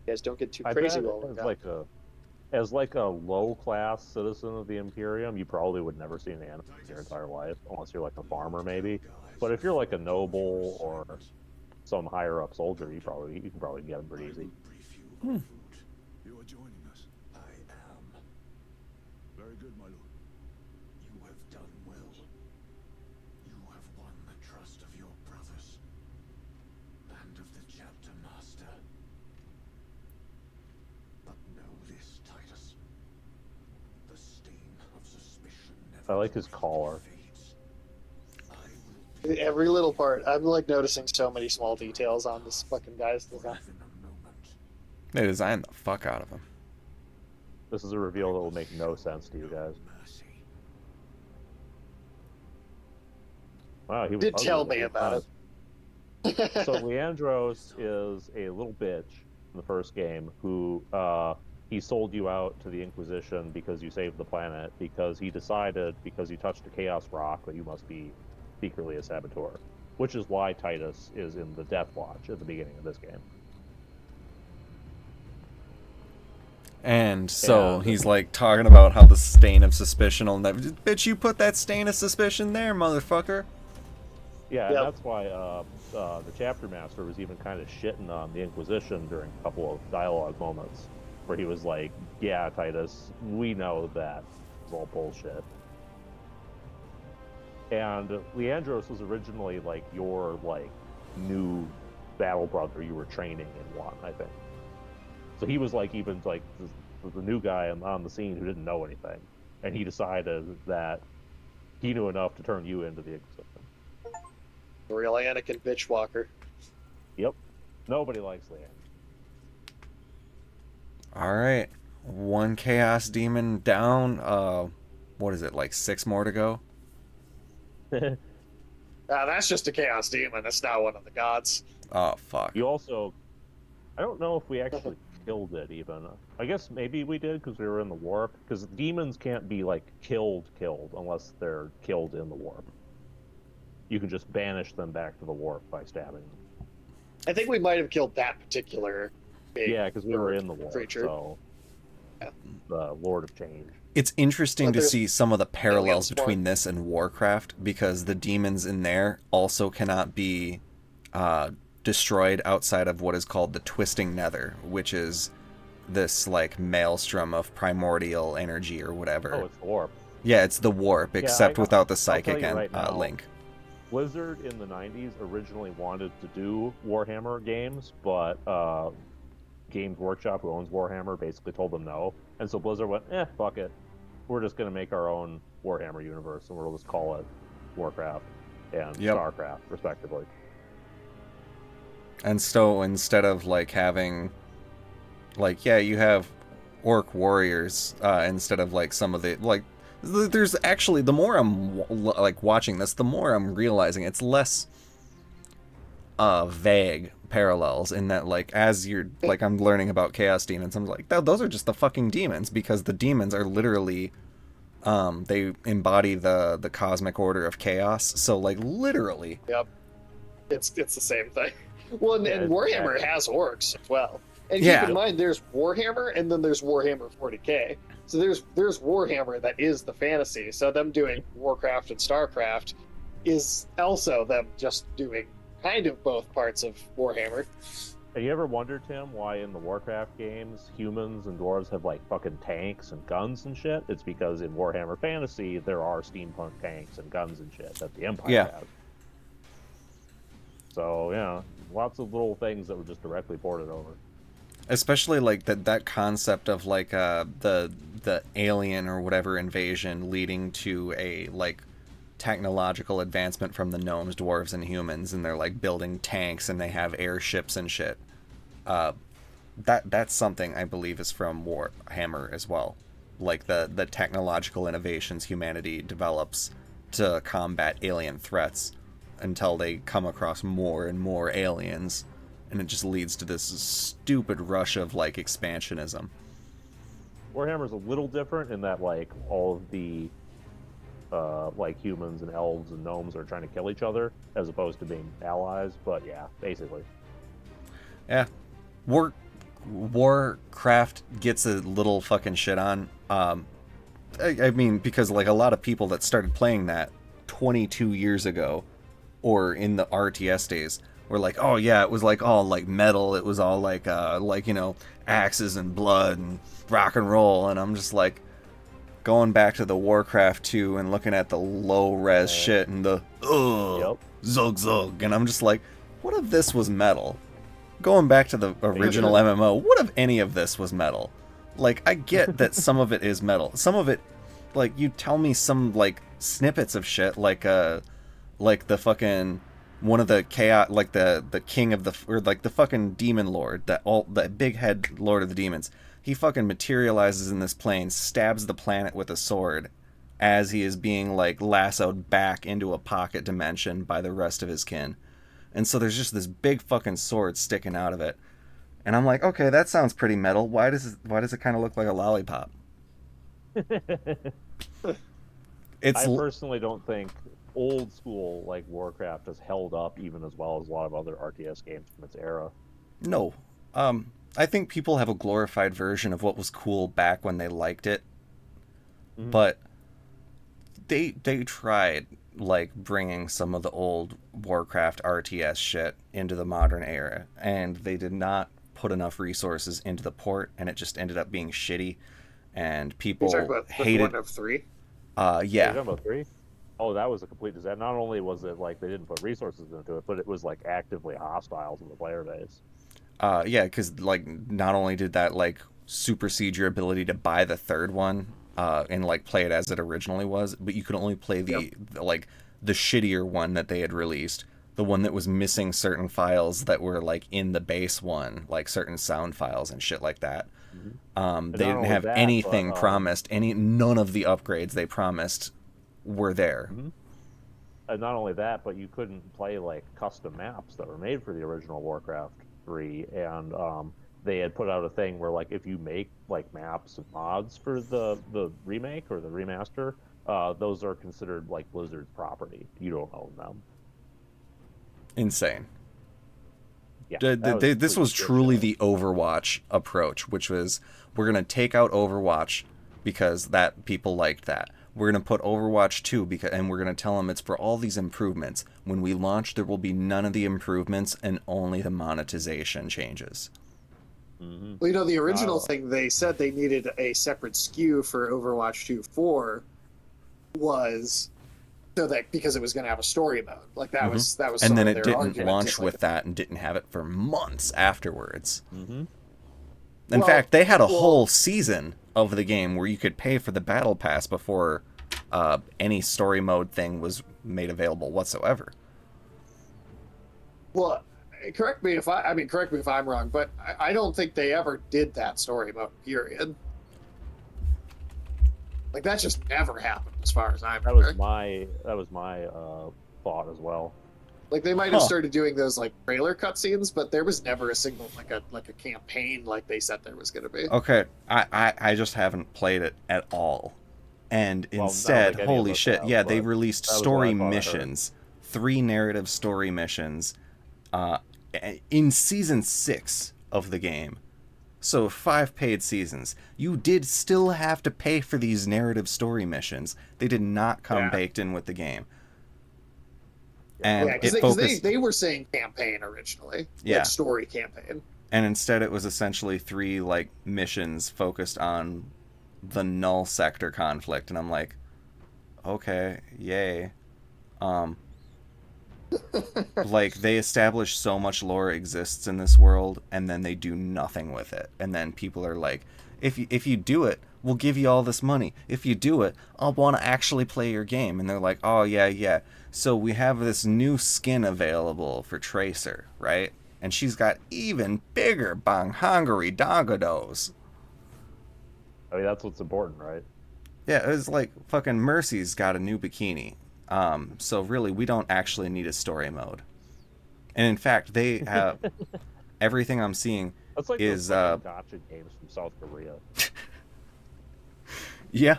You guys don't get too I crazy bet rolling down. as like a low class citizen of the Imperium, you probably would never see an animal in your entire life, unless you're like a farmer maybe. But if you're like a noble or some higher up soldier, you can probably get them pretty easy. Brief you of food. You are joining us. I am. Very good, my lord. You have done well. You have won the trust of your brothers and of the chapter master. But know this, Titus. The stain of suspicion never I like his collar. fades. I will Every little part. I'm like noticing so many small details on this fucking guy's design. in a moment. They designed the fuck out of him. This is a reveal that will make no sense to you guys. Mercy. Wow, he was Did ugly tell the me whole about time. it. So Leandros is a little bitch in the first game who he sold you out to the Inquisition because you saved the planet, because he decided because you touched a Chaos Rock that you must be secretly a saboteur, which is why Titus is in the Death Watch at the beginning of this game. And so Yeah. he's like talking about how the stain of suspicion will never. Bitch, you put that stain of suspicion there, motherfucker. Yeah, and Yep. that's why the chapter master was even kind of shitting on the Inquisition during a couple of dialogue moments where he was like, "Yeah, Titus, we know that it's all bullshit." And Leandros was originally like your like new battle brother you were training in one, I think. So he was like even like the new guy on the scene who didn't know anything, and he decided that he knew enough to turn you into the Inquisition. Real Anakin bitch walker. Yep. Nobody likes Leanne. All right, one chaos demon down. What is it, like 6 more to go? That's just a chaos demon. That's not one of the gods. Oh fuck. You also, I don't know if we actually killed it even. I guess maybe we did because we were in the warp. Because demons can't be like killed unless they're killed in the warp. You can just banish them back to the warp by stabbing them. I think we might have killed that particular big Yeah, because we were in the warp. creature. So Yeah. the Lord of Change. It's interesting But to there's see some of the parallels aliens between more. this and Warcraft, because the demons in there also cannot be destroyed outside of what is called the Twisting Nether, which is this like maelstrom of primordial energy or whatever. Oh, it's the warp. Yeah, it's the warp, except without the I'll psychic tell you and right now, link. Blizzard in the 90s originally wanted to do Warhammer games, but Games Workshop, who owns Warhammer, basically told them no. And so Blizzard went, fuck it. We're just going to make our own Warhammer universe, and we'll just call it Warcraft and Starcraft, respectively. And so instead of like having, like, yeah, you have orc warriors instead of like some of the, like, there's actually, the more I'm like watching this, the more I'm realizing it's less vague parallels in that, like, as you're like, I'm learning about chaos demons, I'm like, those are just the fucking demons, because the demons are literally they embody the cosmic order of chaos, so like literally. Yep, it's the same thing. Well, and Warhammer has orcs as well. And keep in mind, there's Warhammer, and then there's Warhammer 40k. So there's Warhammer that is the fantasy. So them doing Warcraft and Starcraft is also them just doing kind of both parts of Warhammer. Have you ever wondered, Tim, why in the Warcraft games humans and dwarves have like fucking tanks and guns and shit? It's because in Warhammer Fantasy there are steampunk tanks and guns and shit that the Empire has. So yeah, lots of little things that were just directly ported over. Especially like that concept of like the alien or whatever invasion leading to a like technological advancement from the gnomes, dwarves, and humans, and they're like building tanks and they have airships and shit. That's something I believe is from Warhammer as well. Like the technological innovations humanity develops to combat alien threats until they come across more and more aliens, and it just leads to this stupid rush of like expansionism. Warhammer's a little different in that like all of the like humans and elves and gnomes are trying to kill each other as opposed to being allies, but yeah, basically. Yeah. Warcraft gets a little fucking shit on. I mean, because like a lot of people that started playing that 22 years ago or in the RTS days were like, oh yeah, it was like all like metal, it was all like you know, axes and blood and rock and roll, and I'm just like going back to the Warcraft 2 and looking at the low res shit and the zug zug, and I'm just like, what if this was metal? Going back to the original MMO, what if any of this was metal? Like, I get that some of it is metal. Some of it, like, you tell me some, like, snippets of shit, like the fucking, one of the chaos, like, the king of the, or, like, the fucking demon lord, that big head lord of the demons. He fucking materializes in this plane, stabs the planet with a sword, as he is being, like, lassoed back into a pocket dimension by the rest of his kin. And so there's just this big fucking sword sticking out of it. And I'm like, okay, that sounds pretty metal. Why does it kind of look like a lollipop? I personally don't think old school like Warcraft has held up even as well as a lot of other RTS games from its era. No. I think people have a glorified version of what was cool back when they liked it. Mm-hmm. But they tried like bringing some of the old Warcraft RTS shit into the modern era, and they did not put enough resources into the port, and it just ended up being shitty, and people hated. One of 3? Yeah. You're talking about 3? Oh, that was a complete disaster. Not only was it like they didn't put resources into it, but it was like actively hostile to the player base. Yeah, because like not only did that like supersede your ability to buy the third one and like play it as it originally was, but you could only play the shittier one that they had released, the one that was missing certain files that were like in the base one, like certain sound files and shit like that. Mm-hmm. They didn't have anything promised. None of the upgrades they promised were there. Mm-hmm. And not only that, but you couldn't play like custom maps that were made for the original Warcraft 3, and they had put out a thing where like if you make like maps and mods for the remake or the remaster, those are considered like Blizzard's property. You don't own them. Insane. Yeah, this was truly the Overwatch approach, which was, we're going to take out Overwatch because that people liked that. we're going to put Overwatch 2 and we're going to tell them it's for all these improvements. When we launch, there will be none of the improvements and only the monetization changes. Mm-hmm. Well, you know, the original thing they said they needed a separate SKU for Overwatch 2 4 was so that because it was going to have a story mode. Like that was And sort then of it their didn't argument. launch It's like, with that and didn't have it for months afterwards. Mm-hmm. In Well, fact, they had a whole season of the game where you could pay for the battle pass before any story mode thing was made available whatsoever. well, correct me if I'm wrong, but I don't think they ever did that story mode. Period. Like that just never happened, as far as I'm That was aware. my thought as well. Like they might have started doing those like trailer cutscenes, but there was never a single like a campaign like they said there was going to be. Okay, I just haven't played it at all. And Well, instead, any of holy us shit, have, yeah, they but released that was what story I thought I heard. missions, 3 narrative story missions, in season 6 of the game. So 5 paid seasons. You did still have to pay for these narrative story missions. They did not come baked in with the game. And Yeah, it because focused, they were saying campaign originally, Yeah. like story campaign. and instead it was essentially 3 like missions focused on the null sector conflict, and I'm like, okay, yay. Like they establish so much lore exists in this world and then they do nothing with it, and then people are like, if you do it, we'll give you all this money. If you do it, I'll want to actually play your game. And they're like, oh yeah, so we have this new skin available for Tracer, right? And she's got even bigger Hungary dongados. I mean, that's what's important, right? Yeah, it was like fucking Mercy's got a new bikini. So really, we don't actually need a story mode. And in fact, they have everything I'm seeing That's like is those fucking gotcha games from South Korea. yeah.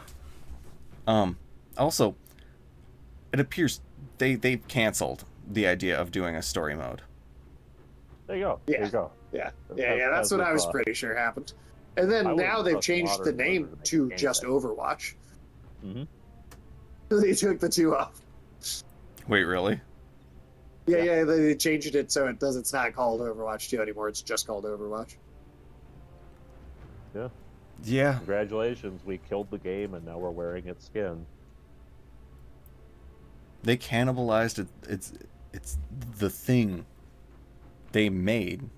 Also, it appears they've canceled the idea of doing a story mode. There you go. Yeah. There you go. Yeah. That's what I was pretty sure happened. And then I now wouldn't they've trust changed the modern name Blizzard to to make just anything. Overwatch. Mm-hmm. They took the 2 off. Wait, really? Yeah, they changed it so it's not called Overwatch 2 anymore. It's just called Overwatch. Yeah. Yeah. Congratulations, we killed the game and now we're wearing its skin. They cannibalized it. It's the thing they made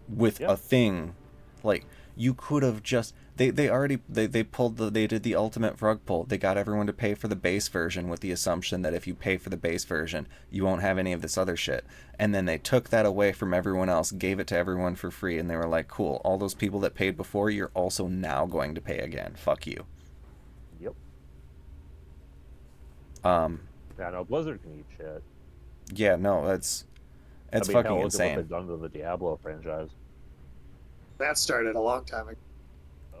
with a thing. Like, you could have just they did the ultimate rug pull. They got everyone to pay for the base version with the assumption that if you pay for the base version, you won't have any of this other shit. And then they took that away from everyone else, gave it to everyone for free, and they were like, cool, all those people that paid before, you're also now going to pay again. Fuck you. Yep. Yeah, no, Blizzard can eat shit. Yeah, no, that's hell, fucking look at what insane. they've done to the Diablo franchise. That started a long time ago.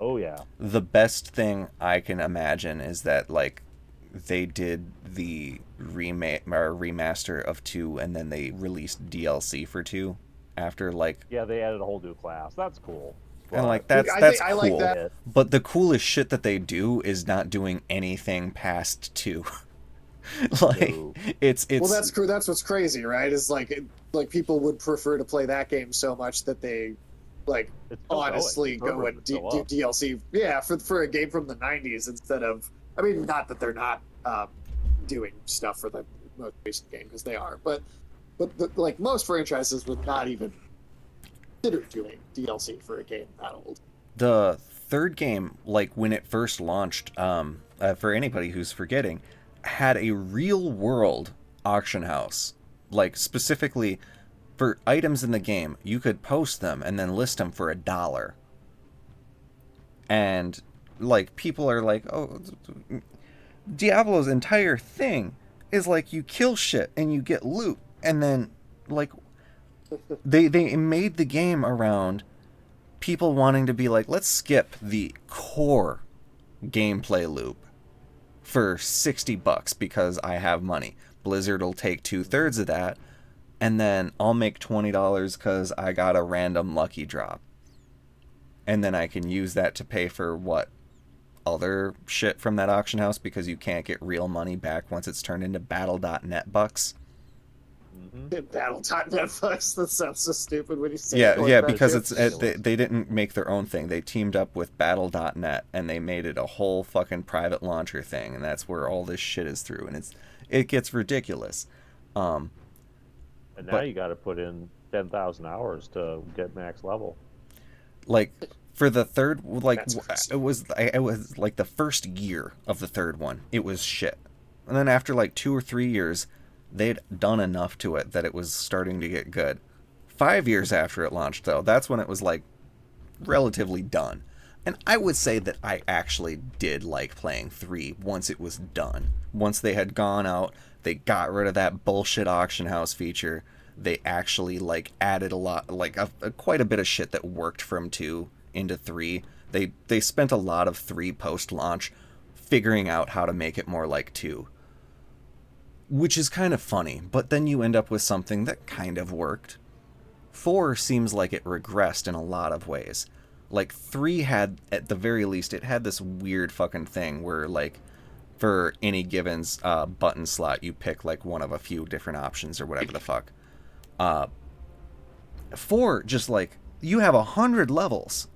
Oh yeah. The best thing I can imagine is that like they did the remaster of 2 and then they released DLC for 2 after like Yeah, they added a whole new class. That's cool. and like But- that's I cool. like that. But the coolest shit that they do is not doing anything past 2. Like No. it's Well, that's what's crazy, right? Is like people would prefer to play that game so much that they like It's still going. honestly The go servers and are do still up. DLC. Yeah, for a game from the 90s instead of. I mean, not that they're not doing stuff for the most recent game because they are, but like most franchises would not even consider doing DLC for a game that old. the third game, like when it first launched, for anybody who's forgetting, had a real world auction house. Like specifically for items in the game, you could post them and then list them for $1. And like people are like, oh, Diablo's entire thing is like you kill shit and you get loot, and then like they made the game around people wanting to be like, let's skip the core gameplay loop for $60 because I have money. Blizzard will take 2/3 of that, and then I'll make $20 because I got a random lucky drop. And then I can use that to pay for what? other shit from that auction house because you can't get real money back once it's turned into battle.net bucks. Battle.net bucks. That sounds so stupid when you say Yeah, it like yeah, that. because they didn't make their own thing. They teamed up with battle.net and they made it a whole fucking private launcher thing, and that's where all this shit is through, and it gets ridiculous. And now you got to put in 10,000 hours to get max level. Like for the third, like That's it was like the first year of the third one, it was shit, and then after like 2 or 3 years, they'd done enough to it that it was starting to get good. 5 years after it launched, though, that's when it was like relatively done. And I would say that I actually did like playing 3 once it was done. Once they had gone out, they got rid of that bullshit auction house feature. They actually like added a lot, like quite a bit of shit that worked from 2 into 3. They spent a lot of 3 post-launch figuring out how to make it more like 2. Which is kind of funny, but then you end up with something that kind of worked. 4 seems like it regressed in a lot of ways. Like 3 had, at the very least, it had this weird fucking thing where like for any given button slot you pick like one of a few different options or whatever the fuck. 4 just like you have 100 levels.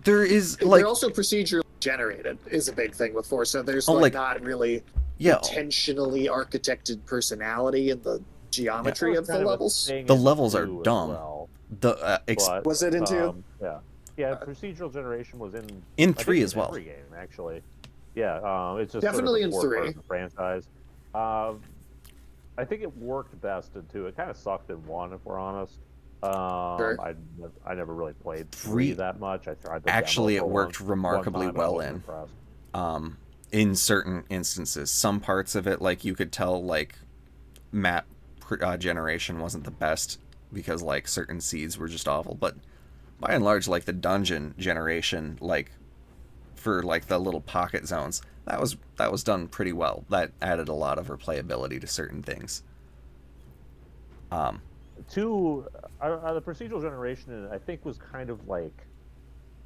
There is like they're also procedurally generated is a big thing with 4, so there's like not really yeah, intentionally architected personality in the geometry of the levels. the levels are dumb. Well, The Was it into? yeah, procedural generation was in I 3 think as in well. every game actually. Yeah, it's just Definitely sort of in a core part 3. of the franchise. I think it worked best in 2. It kind of sucked in 1, if we're honest. Sure. I never really played 3 that much. I tried the actually demo it for worked one remarkably time, and I well wasn't impressed. in certain instances. Some parts of it, like you could tell, like map generation wasn't the best because like certain seeds were just awful. But by and large, like the dungeon generation, like for like the little pocket zones, that was done pretty well. That added a lot of replayability to certain things. 2, the procedural generation, I think, was kind of like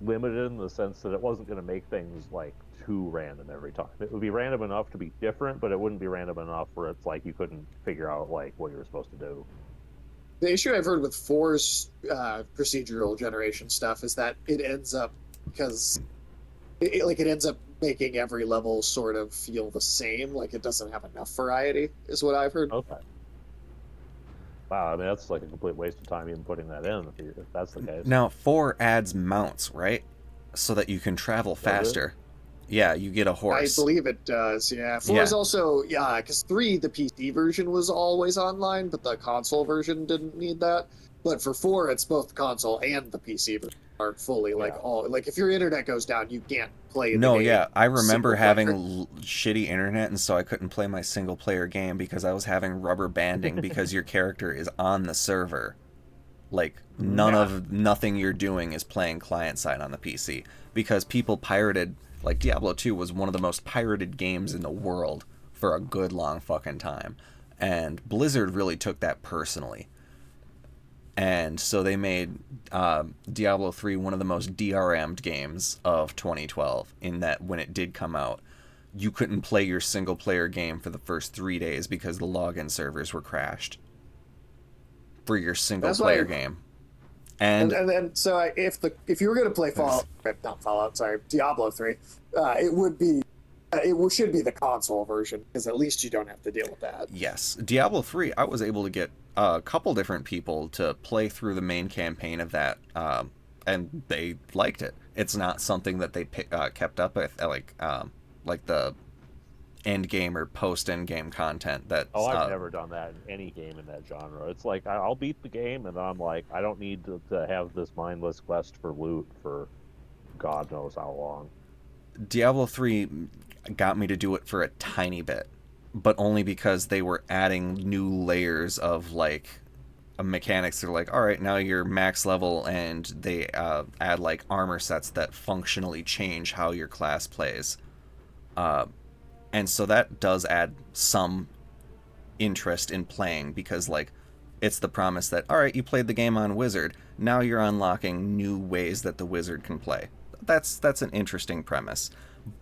limited in the sense that it wasn't going to make things like too random every time. It would be random enough to be different, but it wouldn't be random enough where it's like you couldn't figure out like what you were supposed to do. The issue I've heard with 4's procedural generation stuff is that it ends up because it ends up making every level sort of feel the same. Like it doesn't have enough variety, is what I've heard. Okay. Wow, I mean that's like a complete waste of time even putting that in if that's the case. Now 4 adds mounts, right? So that you can travel faster. Yeah, you get a horse. I believe it does, yeah. 4 is also, because 3, the PC version was always online, but the console version didn't need that. But for 4, it's both the console and the PC version are fully, like if your internet goes down, you can't play the game. I remember having shitty internet, and so I couldn't play my single-player game because I was having rubber banding because your character is on the server. Like, nothing you're doing is playing client-side on the PC. Because people pirated... Like, Diablo 2 was one of the most pirated games in the world for a good long fucking time. And Blizzard really took that personally. And so they made Diablo 3 one of the most DRM'd games of 2012, in that when it did come out, you couldn't play your single-player game for the first 3 days because the login servers were crashed for your single-player game. And then so if you were going to play Diablo 3, it should be the console version because at least you don't have to deal with that. Yes, Diablo 3, I was able to get a couple different people to play through the main campaign of that, and they liked it. It's not something that they kept up with, like the end game or post end game content that I've never done that in any game in that genre. It's like I'll beat the game and then I'm like, I don't need to have this mindless quest for loot for God knows how long. Diablo 3 got me to do it for a tiny bit, but only because they were adding new layers of like mechanics. They're like, all right, now you're max level, and they add like armor sets that functionally change how your class plays. And so that does add some interest in playing because, like, it's the promise that, all right, you played the game on Wizard. Now you're unlocking new ways that the Wizard can play. that's an interesting premise.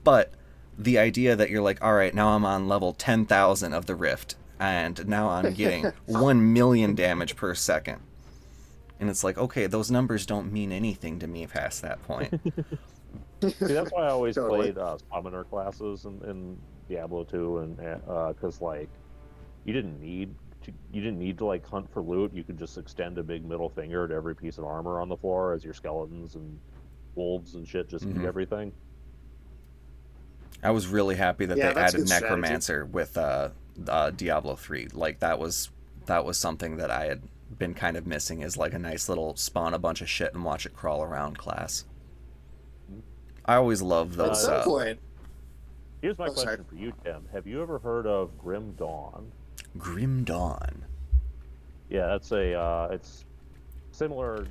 But the idea that you're like, all right, now I'm on level 10,000 of the Rift, and now I'm getting 1 million damage per second. And it's like, okay, those numbers don't mean anything to me past that point. See, that's why I always Totally. played summoner classes in Diablo 2, and because like you didn't need to like hunt for loot. You could just extend a big middle finger to every piece of armor on the floor as your skeletons and wolves and shit just eat everything. I was really happy that Yeah, they that's added good strategy. Necromancer with Diablo 3. Like that was something that I had been kind of missing, is like a nice little spawn a bunch of shit and watch it crawl around class. I always love At those. some point, Here's my Oh, sorry. question for you, Tim. Have you ever heard of Grim Dawn? Grim Dawn. Yeah, that's it's similar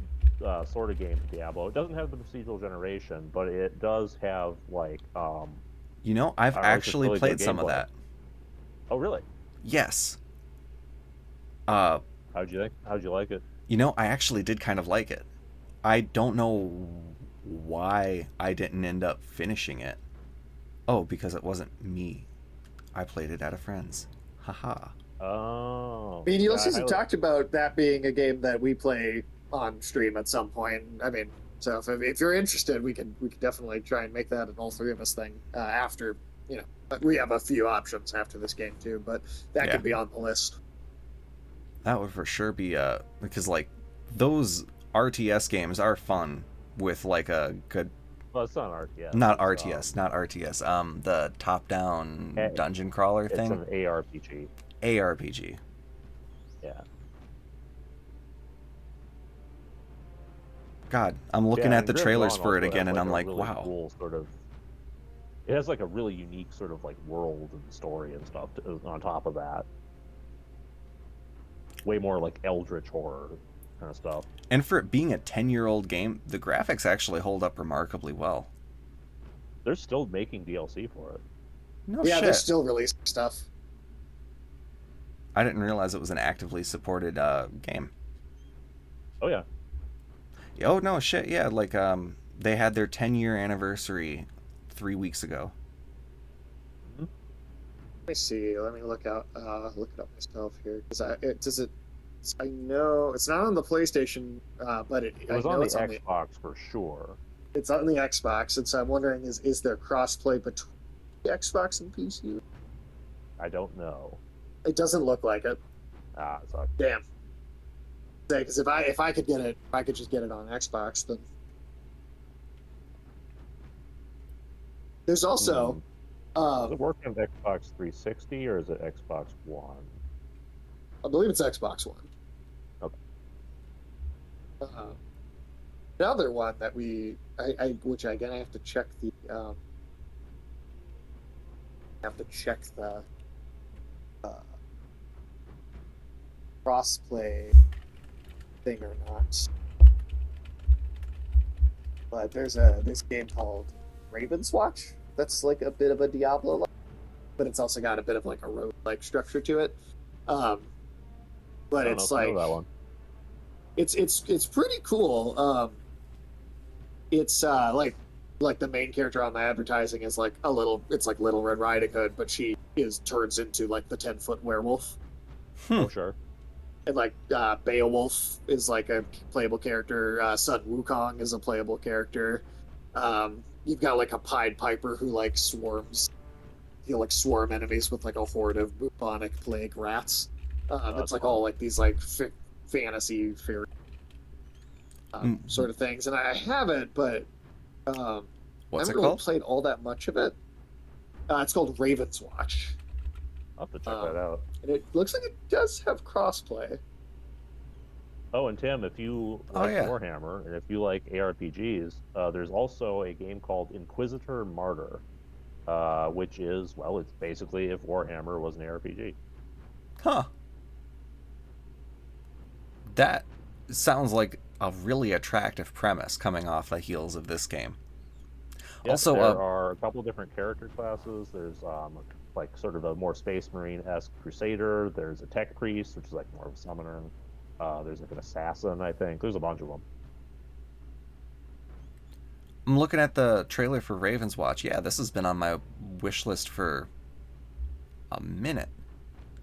sort of game to Diablo. It doesn't have the procedural generation, but it does have like You know, I've I don't know, it's just actually really good played some of gameplay. that. Oh, really? Yes. How'd you like it? You know, I actually did kind of like it. I don't know why I didn't end up finishing it. Oh, because it wasn't me. I played it at a friend's. Haha. Oh, me and yeah, Ulysses have talked about that being a game that we play on stream at some point. I mean, so if you're interested, we could definitely try and make that an all three of us thing after, you know. But we have a few options after this game too, but that Yeah. could be on the list. That would for sure be because like those RTS games are fun with like a good Well, it's not RTS. not It's, RTS, not RTS. The top-down Eh, dungeon crawler it's thing. an ARPG. ARPG. Yeah. God, I'm looking Yeah, at and the Grim trailers Dawn for it also again, has, and I'm a like, really wow. cool sort of. It has like a really unique sort of like world and story and stuff on top of that. Way more like eldritch horror kind of stuff. And for it being a 10-year-old game, the graphics actually hold up remarkably well. They're still making DLC for it. No Yeah, shit. they're still releasing stuff. I didn't realize it was an actively supported game. Oh yeah. Oh no shit, yeah, like they had their 10-year anniversary 3 weeks ago. Let me see. Let me look it up myself here because I know it's not on the PlayStation, but It I was know on the it's on the Xbox for sure. it's on the Xbox, and so I'm wondering is there crossplay between the Xbox and PC? I don't know. It doesn't look like it. Ah, it sucks. Damn. Because if I could get it, if I could just get it on Xbox, then there's also Does it work on Xbox 360 or is it Xbox One? I believe it's Xbox One. Okay. Another one that which again I have to check the crossplay thing or not. But there's this game called Raven's Watch that's like a bit of a Diablo, but it's also got a bit of like a roguelike structure to it. But I don't it's know if I know like that one. it's pretty cool. It's like the main character on the advertising is like it's like Little Red Riding Hood, but she turns into like the 10-foot werewolf. Oh sure. And like Beowulf is like a playable character. Sun Wukong is a playable character. You've got like a Pied Piper who like swarms, swarm enemies with like a horde of bubonic plague rats. It's like fun. all like these like fantasy fairy sort of things, and I have it, but What's I it haven't really called? played all that much of it. It's called Raven's Watch, I'll have to check that out. and it looks like it does have crossplay. Oh, and Tim, if you Oh, like yeah. Warhammer and if you like ARPGs, there's also a game called Inquisitor Martyr, which is, well, it's basically if Warhammer was an ARPG. Huh. That sounds like a really attractive premise coming off the heels of this game. Yeah, Also, there are a couple different character classes. There's like sort of a more Space Marine-esque Crusader. There's a Tech Priest, which is like more of a summoner. There's like an assassin, I think. There's a bunch of them. I'm looking at the trailer for Raven's Watch. Yeah, this has been on my wish list for a minute.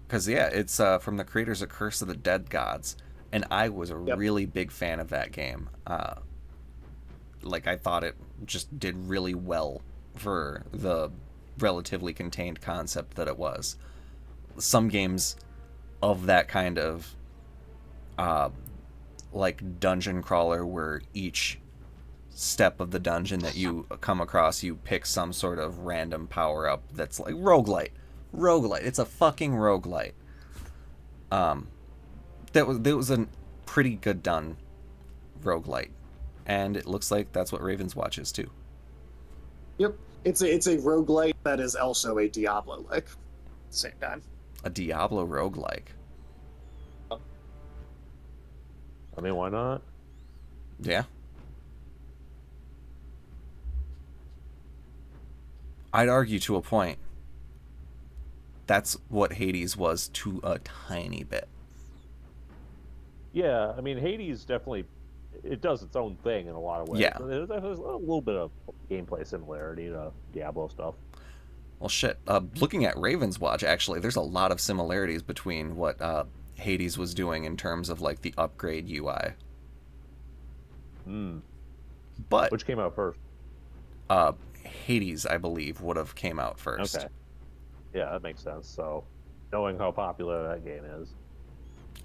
Because, yeah, it's from the creators of Curse of the Dead Gods. And I was a really big fan of that game. Like, I thought it just did really well for the relatively contained concept that it was. Some games of that kind of, like, dungeon crawler where each step of the dungeon that you come across, you pick some sort of random power-up that's like roguelite. Roguelite. It's a fucking roguelite. That was a pretty good done roguelite. And it looks like that's what Raven's Watch is too. Yep. It's a roguelite that is also a Diablo-like at the same time. A Diablo roguelike. I mean, why not? Yeah. I'd argue to a point. That's what Hades was to a tiny bit. Yeah, I mean, Hades definitely, it does its own thing in a lot of ways. Yeah. There's a little bit of gameplay similarity to Diablo stuff. Well, shit. Looking at Raven's Watch, actually, there's a lot of similarities between what Hades was doing in terms of like the upgrade UI. But Which came out first? Hades, I believe, would have came out first. Okay. Yeah, that makes sense. So, knowing how popular that game is,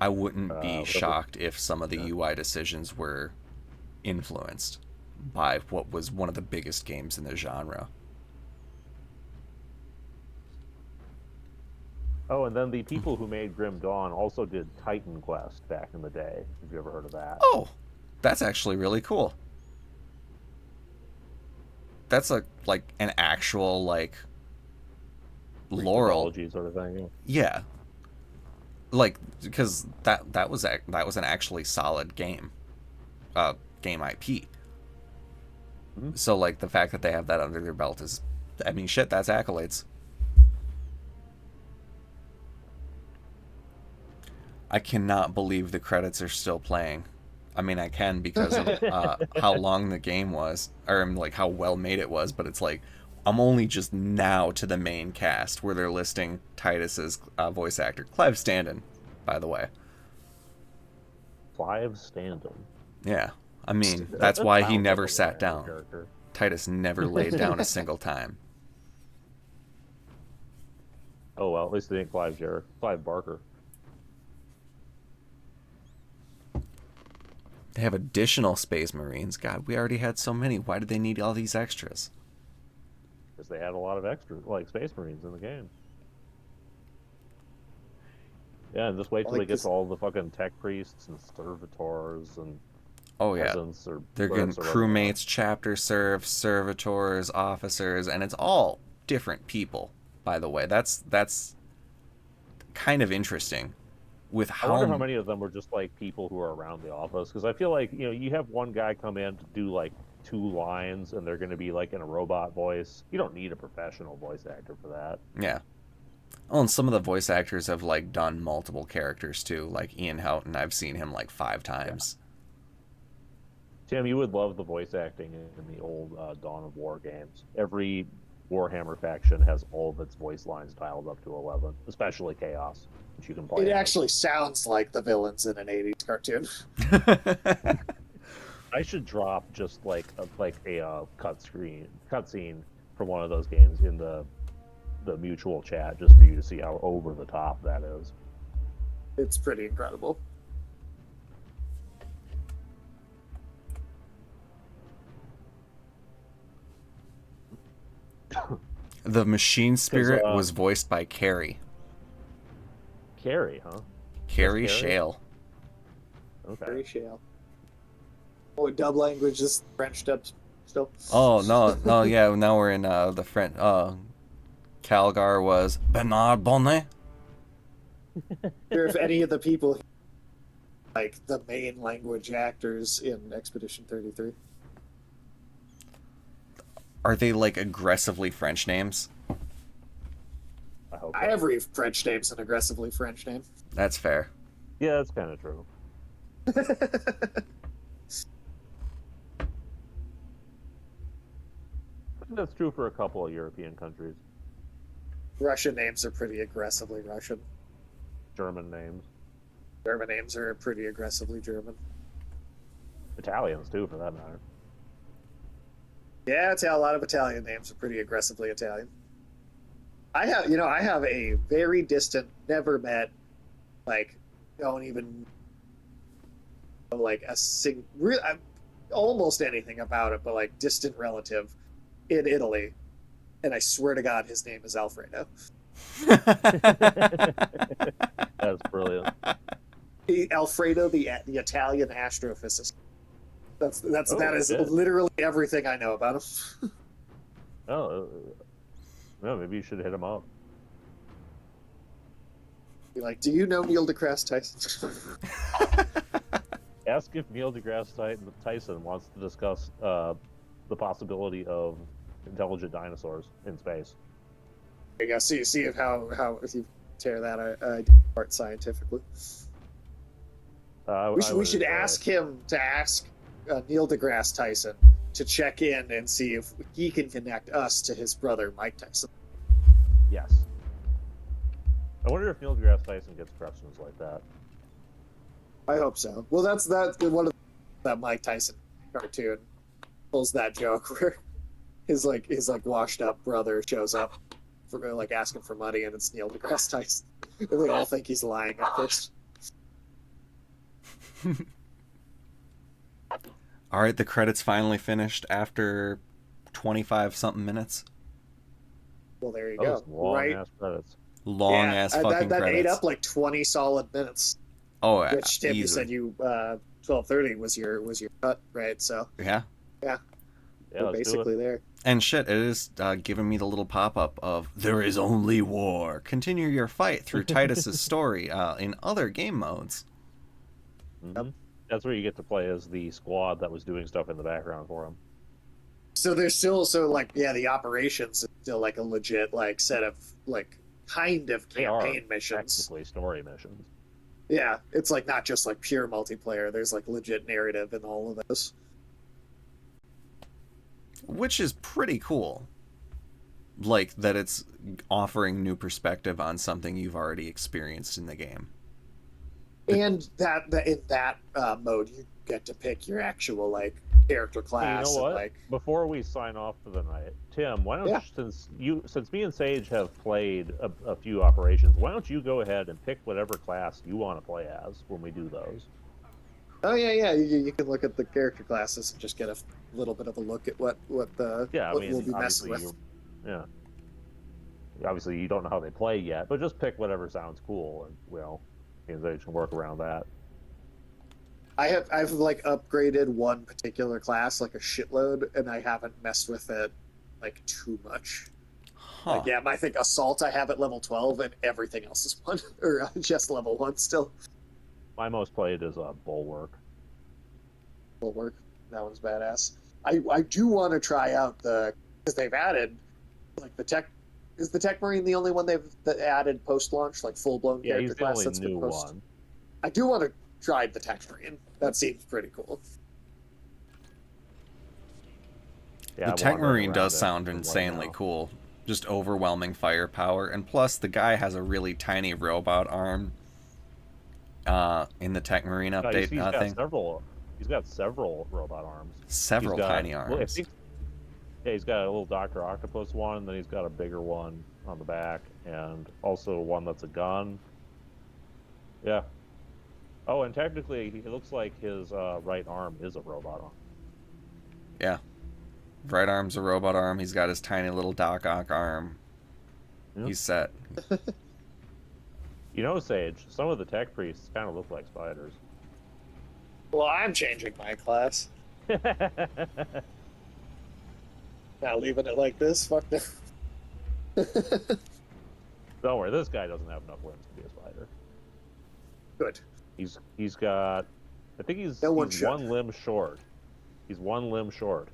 I wouldn't be shocked if some of the UI decisions were influenced by what was one of the biggest games in the genre. Oh, and then the people who made Grim Dawn also did Titan Quest back in the day. Have you ever heard of that? Oh, that's actually really cool. That's like an actual like Laurel Mythology sort of thing. Yeah. Like because that was an actually solid game. Game IP. So like the fact that they have that under their belt is, I mean, shit, that's accolades. I cannot believe the credits are still playing. I mean, I can because of how long the game was, or like how well made it was, but it's like I'm only just now to the main cast where they're listing Titus's voice actor, Clive Standen, by the way. Clive Standen. Yeah, I mean that's That why he sounds never like a sat Warhammer down. character. Titus never laid down a single time. Oh well, at least they didn't Clive Barker. They have additional Space Marines. God, we already had so many. Why did they need all these extras? Because they had a lot of extra, like Space Marines in the game. Yeah, and just wait till Like they get this- to all the fucking tech priests and servitors and Oh yeah, peasants or they're getting clerks or whatever. crewmates, chapter serfs, servitors, officers, and it's all different people. By the way, that's kind of interesting. With I how wonder how many of them were just like people who are around the office, because I feel like you have one guy come in to do like 2 lines and they're going to be like in a robot voice. You don't need a professional voice actor for that. Yeah. Oh, and some of the voice actors have like done multiple characters too, like Ian Houghton. I've seen him like 5 times. Tim, you would love the voice acting in the old Dawn of War games. Every Warhammer faction has all of its voice lines dialed up to 11, especially Chaos, which you can play. It as. actually sounds like the villains in an 80s cartoon. I should drop just like a cutscene from one of those games in the mutual chat, just for you to see how over the top that is. It's pretty incredible. The machine spirit 'Cause, was voiced by Carrie. Carrie, huh? Carrie Carrie? Shale. Okay. Very shale. Oh, dub language is French dubs still. Oh no, yeah. Now we're in the French. Calgar was Bernard Bonnet. Or if any of the people, like the main language actors in Expedition 33. Are they like aggressively French names? I hope. so. Every French name's an aggressively French name. That's fair. Yeah, that's kind of true. think that's true for a couple of European countries. Russian names are pretty aggressively Russian. German names. German names are pretty aggressively German. Italians, too, for that matter. Yeah, a lot of Italian names are pretty aggressively Italian. I have a very distant, never met, like, don't even know, like almost anything about it, but like distant relative in Italy, and I swear to God, his name is Alfredo. That's brilliant. Alfredo, the Italian astrophysicist. That is shit. literally everything I know about him. Oh, no, maybe you should hit him up. Be like, do you know Neil deGrasse Tyson? Ask if Neil deGrasse Tyson wants to discuss the possibility of intelligent dinosaurs in space. You go see if how if you tear that apart scientifically. We should ask him to ask Neil deGrasse Tyson to check in and see if he can connect us to his brother Mike Tyson. Yes. I wonder if Neil deGrasse Tyson gets questions like that. I hope so. Well, that's one of that Mike Tyson cartoon pulls that joke where his washed up brother shows up for like asking for money, and it's Neil deGrasse Tyson, and they all think he's lying at first. All right, the credits finally finished after 25 something minutes. Well, there you Those go. long ass credits. Long ass fucking that credits. ate up like 20 solid minutes. Oh, which Tim, you said 12:30 was your cut, right? So yeah, we're basically there. And shit, it is giving me the little pop-up of "There is only war. Continue your fight through Titus's story in other game modes." Mm-hmm. That's where you get to play as the squad that was doing stuff in the background for him. So there's still the operations is still like a legit like set of like kind of campaign missions. Technically story missions. Yeah, it's like not just like pure multiplayer. There's like legit narrative in all of this, which is pretty cool. Like that, it's offering new perspective on something you've already experienced in the game. And that in that mode, you get to pick your actual like character class. You know what? And, like, before we sign off for the night, Tim, why don't since me and Sage have played a few operations, why don't you go ahead and pick whatever class you want to play as when we do those? Oh yeah. You can look at the character classes and just get a little bit of a look at what we'll be messing with. Yeah. Obviously, you don't know how they play yet, but just pick whatever sounds cool, and me and Sage can work around that. I've like upgraded one particular class like a shitload, and I haven't messed with it like too much. Huh. Like, I think assault I have at level 12, and everything else is 1 or just level 1 still. My most played is Bulwark. Bulwark, that one's badass. I do want to try out because they've added like the tech. Is the Tech Marine the only one they've added post-launch, like full-blown character class? He's the only new one. I do want to try the Tech Marine. That seems pretty cool. Yeah, the Tech Marine does sound insanely cool. Just overwhelming firepower, and plus the guy has a really tiny robot arm. In the Tech Marine update, he's got several robot arms. Several tiny arms. He's got a little Dr. Octopus one, and then he's got a bigger one on the back, and also one that's a gun. Yeah. Oh, and technically, it looks like his right arm is a robot arm. Yeah. Right arm's a robot arm. He's got his tiny little Doc Ock arm. Yep. He's set. You know, Sage, some of the tech priests kind of look like spiders. Well, I'm changing my class. Not leaving it like this. Fuck no. Don't worry, this guy doesn't have enough limbs to be a spider. Good. He's got, I think he's one limb short. He's one limb short,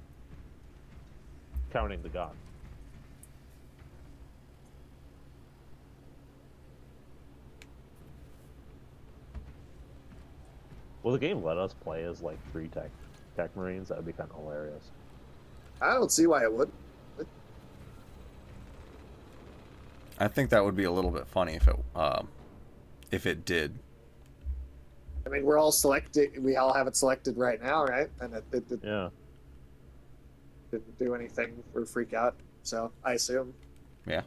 counting the gun. Will the game let us play as like 3 tech marines? That would be kind of hilarious. I don't see why it would. I think that would be a little bit funny if it did. I mean, we're all selected. We all have it selected right now, right? And it Yeah. didn't do anything or freak out. So I assume. Yeah.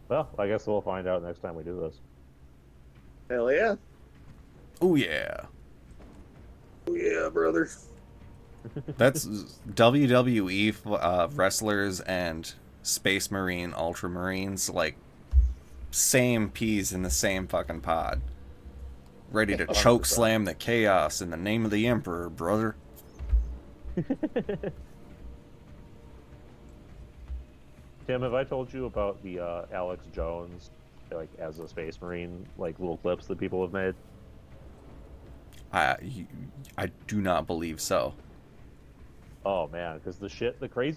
Well, I guess we'll find out next time we do this. Hell yeah. Oh yeah. Oh yeah, brother. That's WWE wrestlers and Space Marine Ultramarines, like, same peas in the same fucking pod. Ready to choke slam the chaos in the name of the Emperor, brother. Tim, have I told you about the Alex Jones, like, as a Space Marine, like, little clips that people have made? I do not believe so. Oh man, because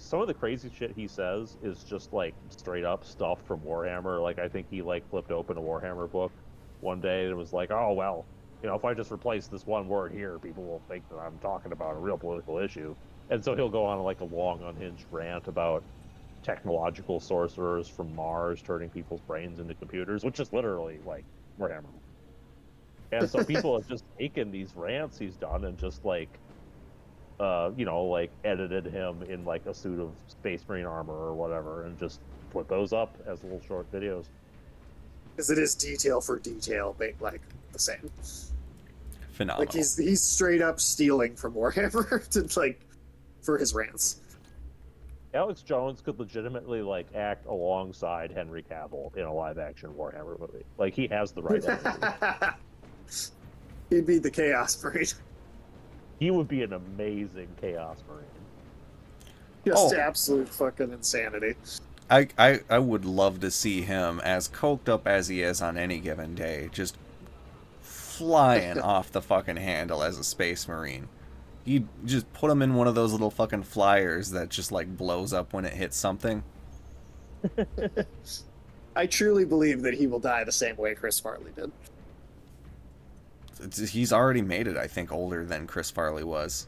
some of the crazy shit he says is just like straight up stuff from Warhammer. Like I think he like flipped open a Warhammer book one day and was like, "Oh well, if I just replace this one word here, people will think that I'm talking about a real political issue." And so he'll go on like a long unhinged rant about technological sorcerers from Mars turning people's brains into computers, which is literally like Warhammer. And so people have just taken these rants he's done and just like like edited him in like a suit of Space Marine armor or whatever, and just put those up as little short videos. Because it is detail for detail, like the same. Phenomenal. Like he's straight up stealing from Warhammer to like for his rants. Alex Jones could legitimately like act alongside Henry Cavill in a live action Warhammer movie. Like he has the right energy. He'd be the Chaos Marine. He would be an amazing Chaos Marine. Just absolute fucking insanity. I would love to see him, as coked up as he is on any given day, just flying off the fucking handle as a Space Marine. You just put him in one of those little fucking flyers that just like blows up when it hits something. I truly believe that he will die the same way Chris Farley did. He's already made it, I think, older than Chris Farley was.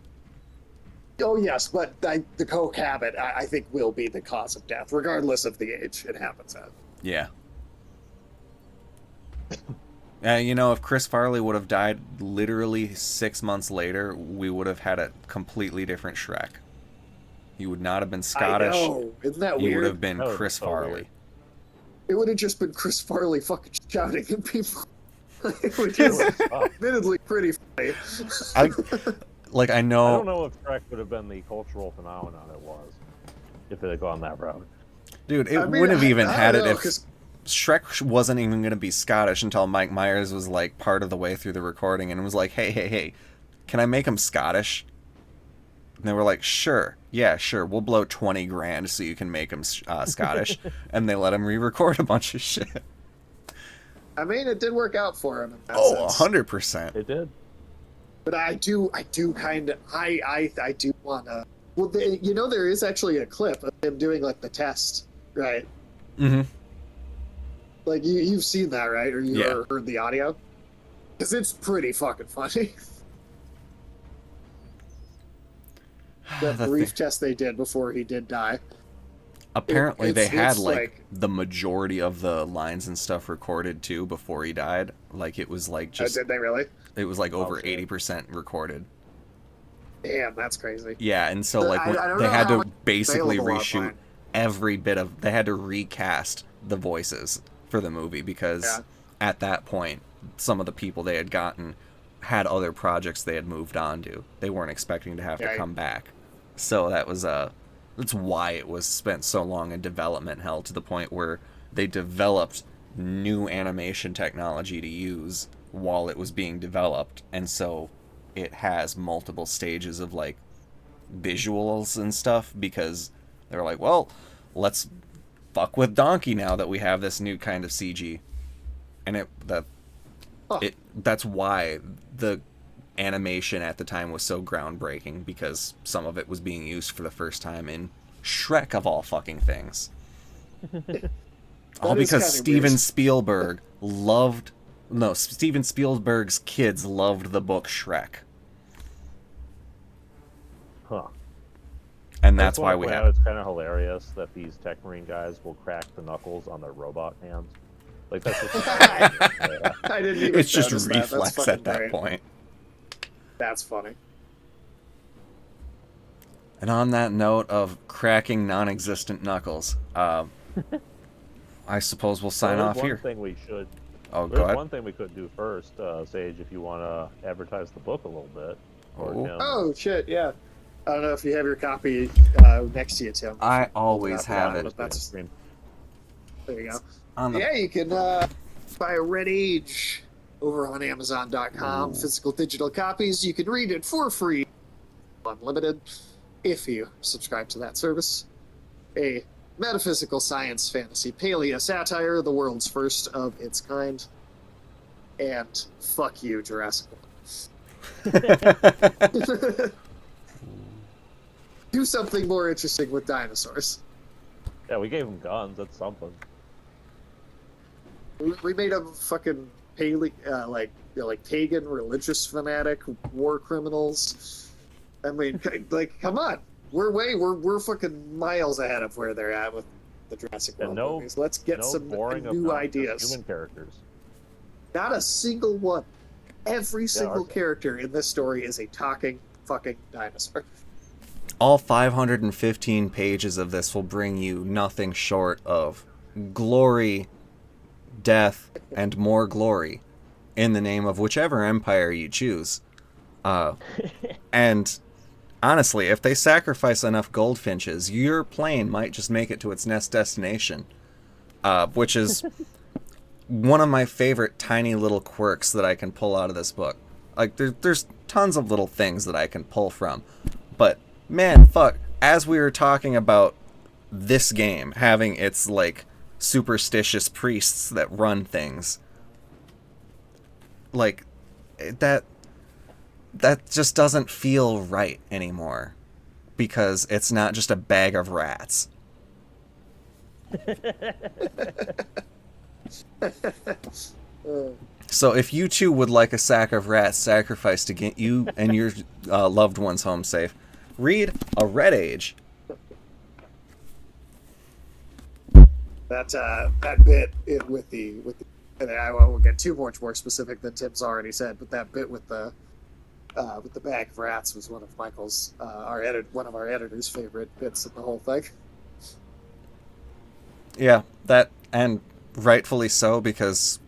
Oh yes, but the coke habit, I think, will be the cause of death, regardless of the age it happens at. Yeah. If Chris Farley would have died literally 6 months later, we would have had a completely different Shrek. He would not have been Scottish. I know. Isn't that he weird? would have been Chris Farley. Weird. It would have just been Chris Farley fucking shouting at people. Which is admittedly pretty funny. I know. I don't know if Shrek would have been the cultural phenomenon it was if it had gone that route. Dude, it wouldn't have even had it if Shrek wasn't even going to be Scottish until Mike Myers was like part of the way through the recording and was like, hey, can I make him Scottish? And they were like, sure, we'll blow 20 grand so you can make him Scottish. And they let him re-record a bunch of shit. I mean, it did work out for him. In that sense. 100%. It did. But I do kind of, I do want to. Well, there is actually a clip of him doing like the test, right? Mm-hmm. Like you've seen that, right? Or you heard the audio? Because it's pretty fucking funny. That brief test they did before he did die. Apparently they had like the majority of the lines and stuff recorded too before he died. Like it was like just. Did they really? It was like over 80% recorded. Damn, that's crazy. Yeah, and so like they had to basically reshoot every bit of. They had to recast the voices for the movie because at that point some of the people they had gotten had other projects they had moved on to. They weren't expecting to have to come back. So that was that's why it was spent so long in development hell, to the point where they developed new animation technology to use while it was being developed. And so it has multiple stages of like visuals and stuff, because they're like, well, let's fuck with Donkey now that we have this new kind of CG. And that's why the animation at the time was so groundbreaking, because some of it was being used for the first time in Shrek of all fucking things. All because Steven Spielberg's kids loved the book Shrek. Huh. and I that's just why wanna we point have out it. it's kind of hilarious that these Tech Marine guys will crack the knuckles on their robot hands. Like that's just yeah. I didn't even It's just notice that. That's reflex fucking at that great. point. That's funny. And on that note of cracking non-existent knuckles, I suppose we'll sign Well, off there's here. one thing we should. Oh, go There's ahead. one thing we could do first, Sage, if you want to advertise the book a little bit. Or Oh. Tim. Oh shit, yeah. I don't know if you have your copy next to you, Tim. I Hold always up have now, it. but that's Screen. there you go. On the Yeah, you can buy a Red Age over on Amazon.com. Ooh. Physical digital copies. You can read it for free, unlimited, if you subscribe to that service. A metaphysical science fantasy paleo satire, the world's first of its kind. And fuck you, Jurassic World. Do something more interesting with dinosaurs. Yeah, we gave them guns. That's something. We made them fucking like pagan religious fanatic war criminals. I mean, like, come on, we're fucking miles ahead of where they're at with the Jurassic World And no, movies. Let's get no some boring new obnoxious ideas. human characters. Not a single one. Every single ours- character in this story is a talking fucking dinosaur. All 515 pages of this will bring you nothing short of glory, death, and more glory in the name of whichever empire you choose. And honestly, if they sacrifice enough goldfinches, your plane might just make it to its next destination, which is one of my favorite tiny little quirks that I can pull out of this book. Like, there's tons of little things that I can pull from, but man, fuck, as we were talking about this game having its, like, superstitious priests that run things, like, that just doesn't feel right anymore, because it's not just a bag of rats. So if you too would like a sack of rats sacrificed to get you and your loved ones home safe, read A Red Age. That bit with the and I won't get too much more specific than Tim's already said, but that bit with the bag of rats was one of Michael's one of our editor's favorite bits of the whole thing. Yeah, that, and rightfully so, because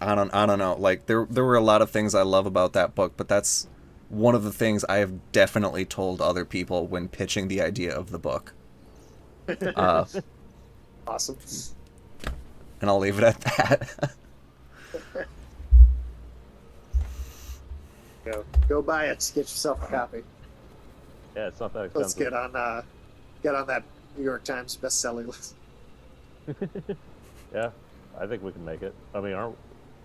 I don't know. Like, there were a lot of things I love about that book, but that's one of the things I have definitely told other people when pitching the idea of the book. Awesome. And I'll leave it at that. Go buy it. Get yourself a copy. Yeah, it's not that expensive. Let's get on that New York Times best-selling list. Yeah, I think we can make it. I mean,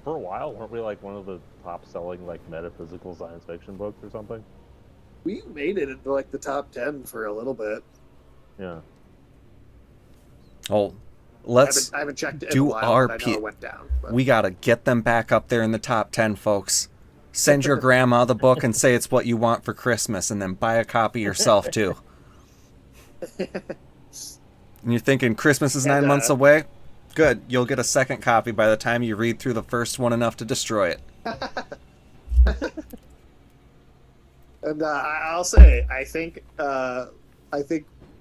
for a while, weren't we like one of the top-selling like metaphysical science fiction books or something? We made it into like the top 10 for a little bit. Yeah. Oh, let's I haven't checked it in do a while, our but I know it went down. But We gotta get them back up there in the top 10, folks. Send your grandma the book and say it's what you want for Christmas, and then buy a copy yourself too. And you're thinking Christmas is 9 months away? Good, you'll get a second copy by the time you read through the first one enough to destroy it. And I'll say, I think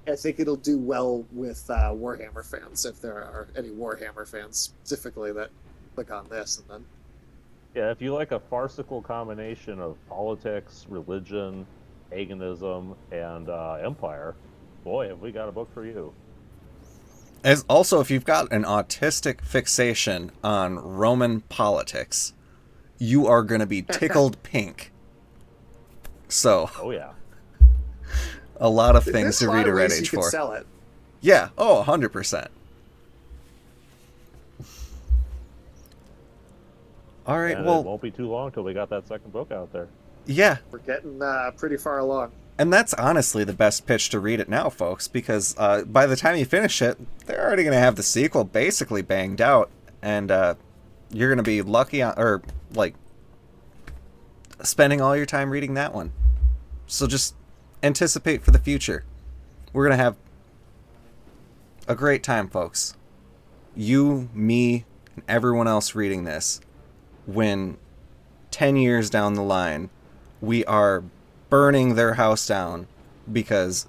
it'll do well with Warhammer fans, if there are any Warhammer fans specifically that click on this, and then Yeah, if you like a farcical combination of politics, religion, paganism, and empire, boy, have we got a book for you. As also, if you've got an autistic fixation on Roman politics, you are going to be tickled pink. So, Oh yeah. a lot of things there's to a lot read of a Red ways you Age can for. sell it. Yeah, oh, 100%. All right, And well, it won't be too long till we got that second book out there. yeah, We're getting pretty far along. and that's honestly the best pitch to read it now, folks, because by the time you finish it, they're already going to have the sequel basically banged out, and you're going to be lucky on, or like spending all your time reading that one. So just anticipate for the future. We're going to have a great time, folks. You, me, and everyone else reading this, when 10 years down the line, we are burning their house down because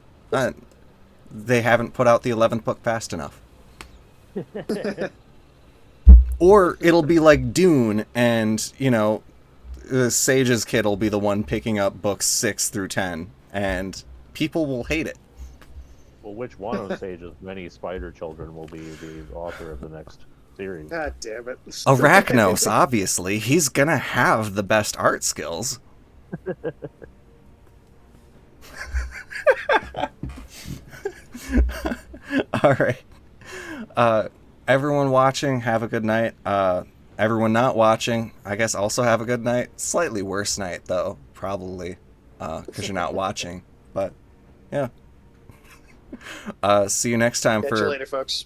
they haven't put out the 11th book fast enough. Or it'll be like Dune, and, you know, Sage's kid will be the one picking up books 6 through 10, and people will hate it. Well, which one of Sage's many spider children will be the author of the next series? God damn it. Arachnos, obviously. He's gonna have the best art skills. All right. Everyone watching, have a good night. Everyone not watching, I guess also have a good night. Slightly worse night, though, probably, because you're not watching. But, yeah. See you next time Catch you later, folks.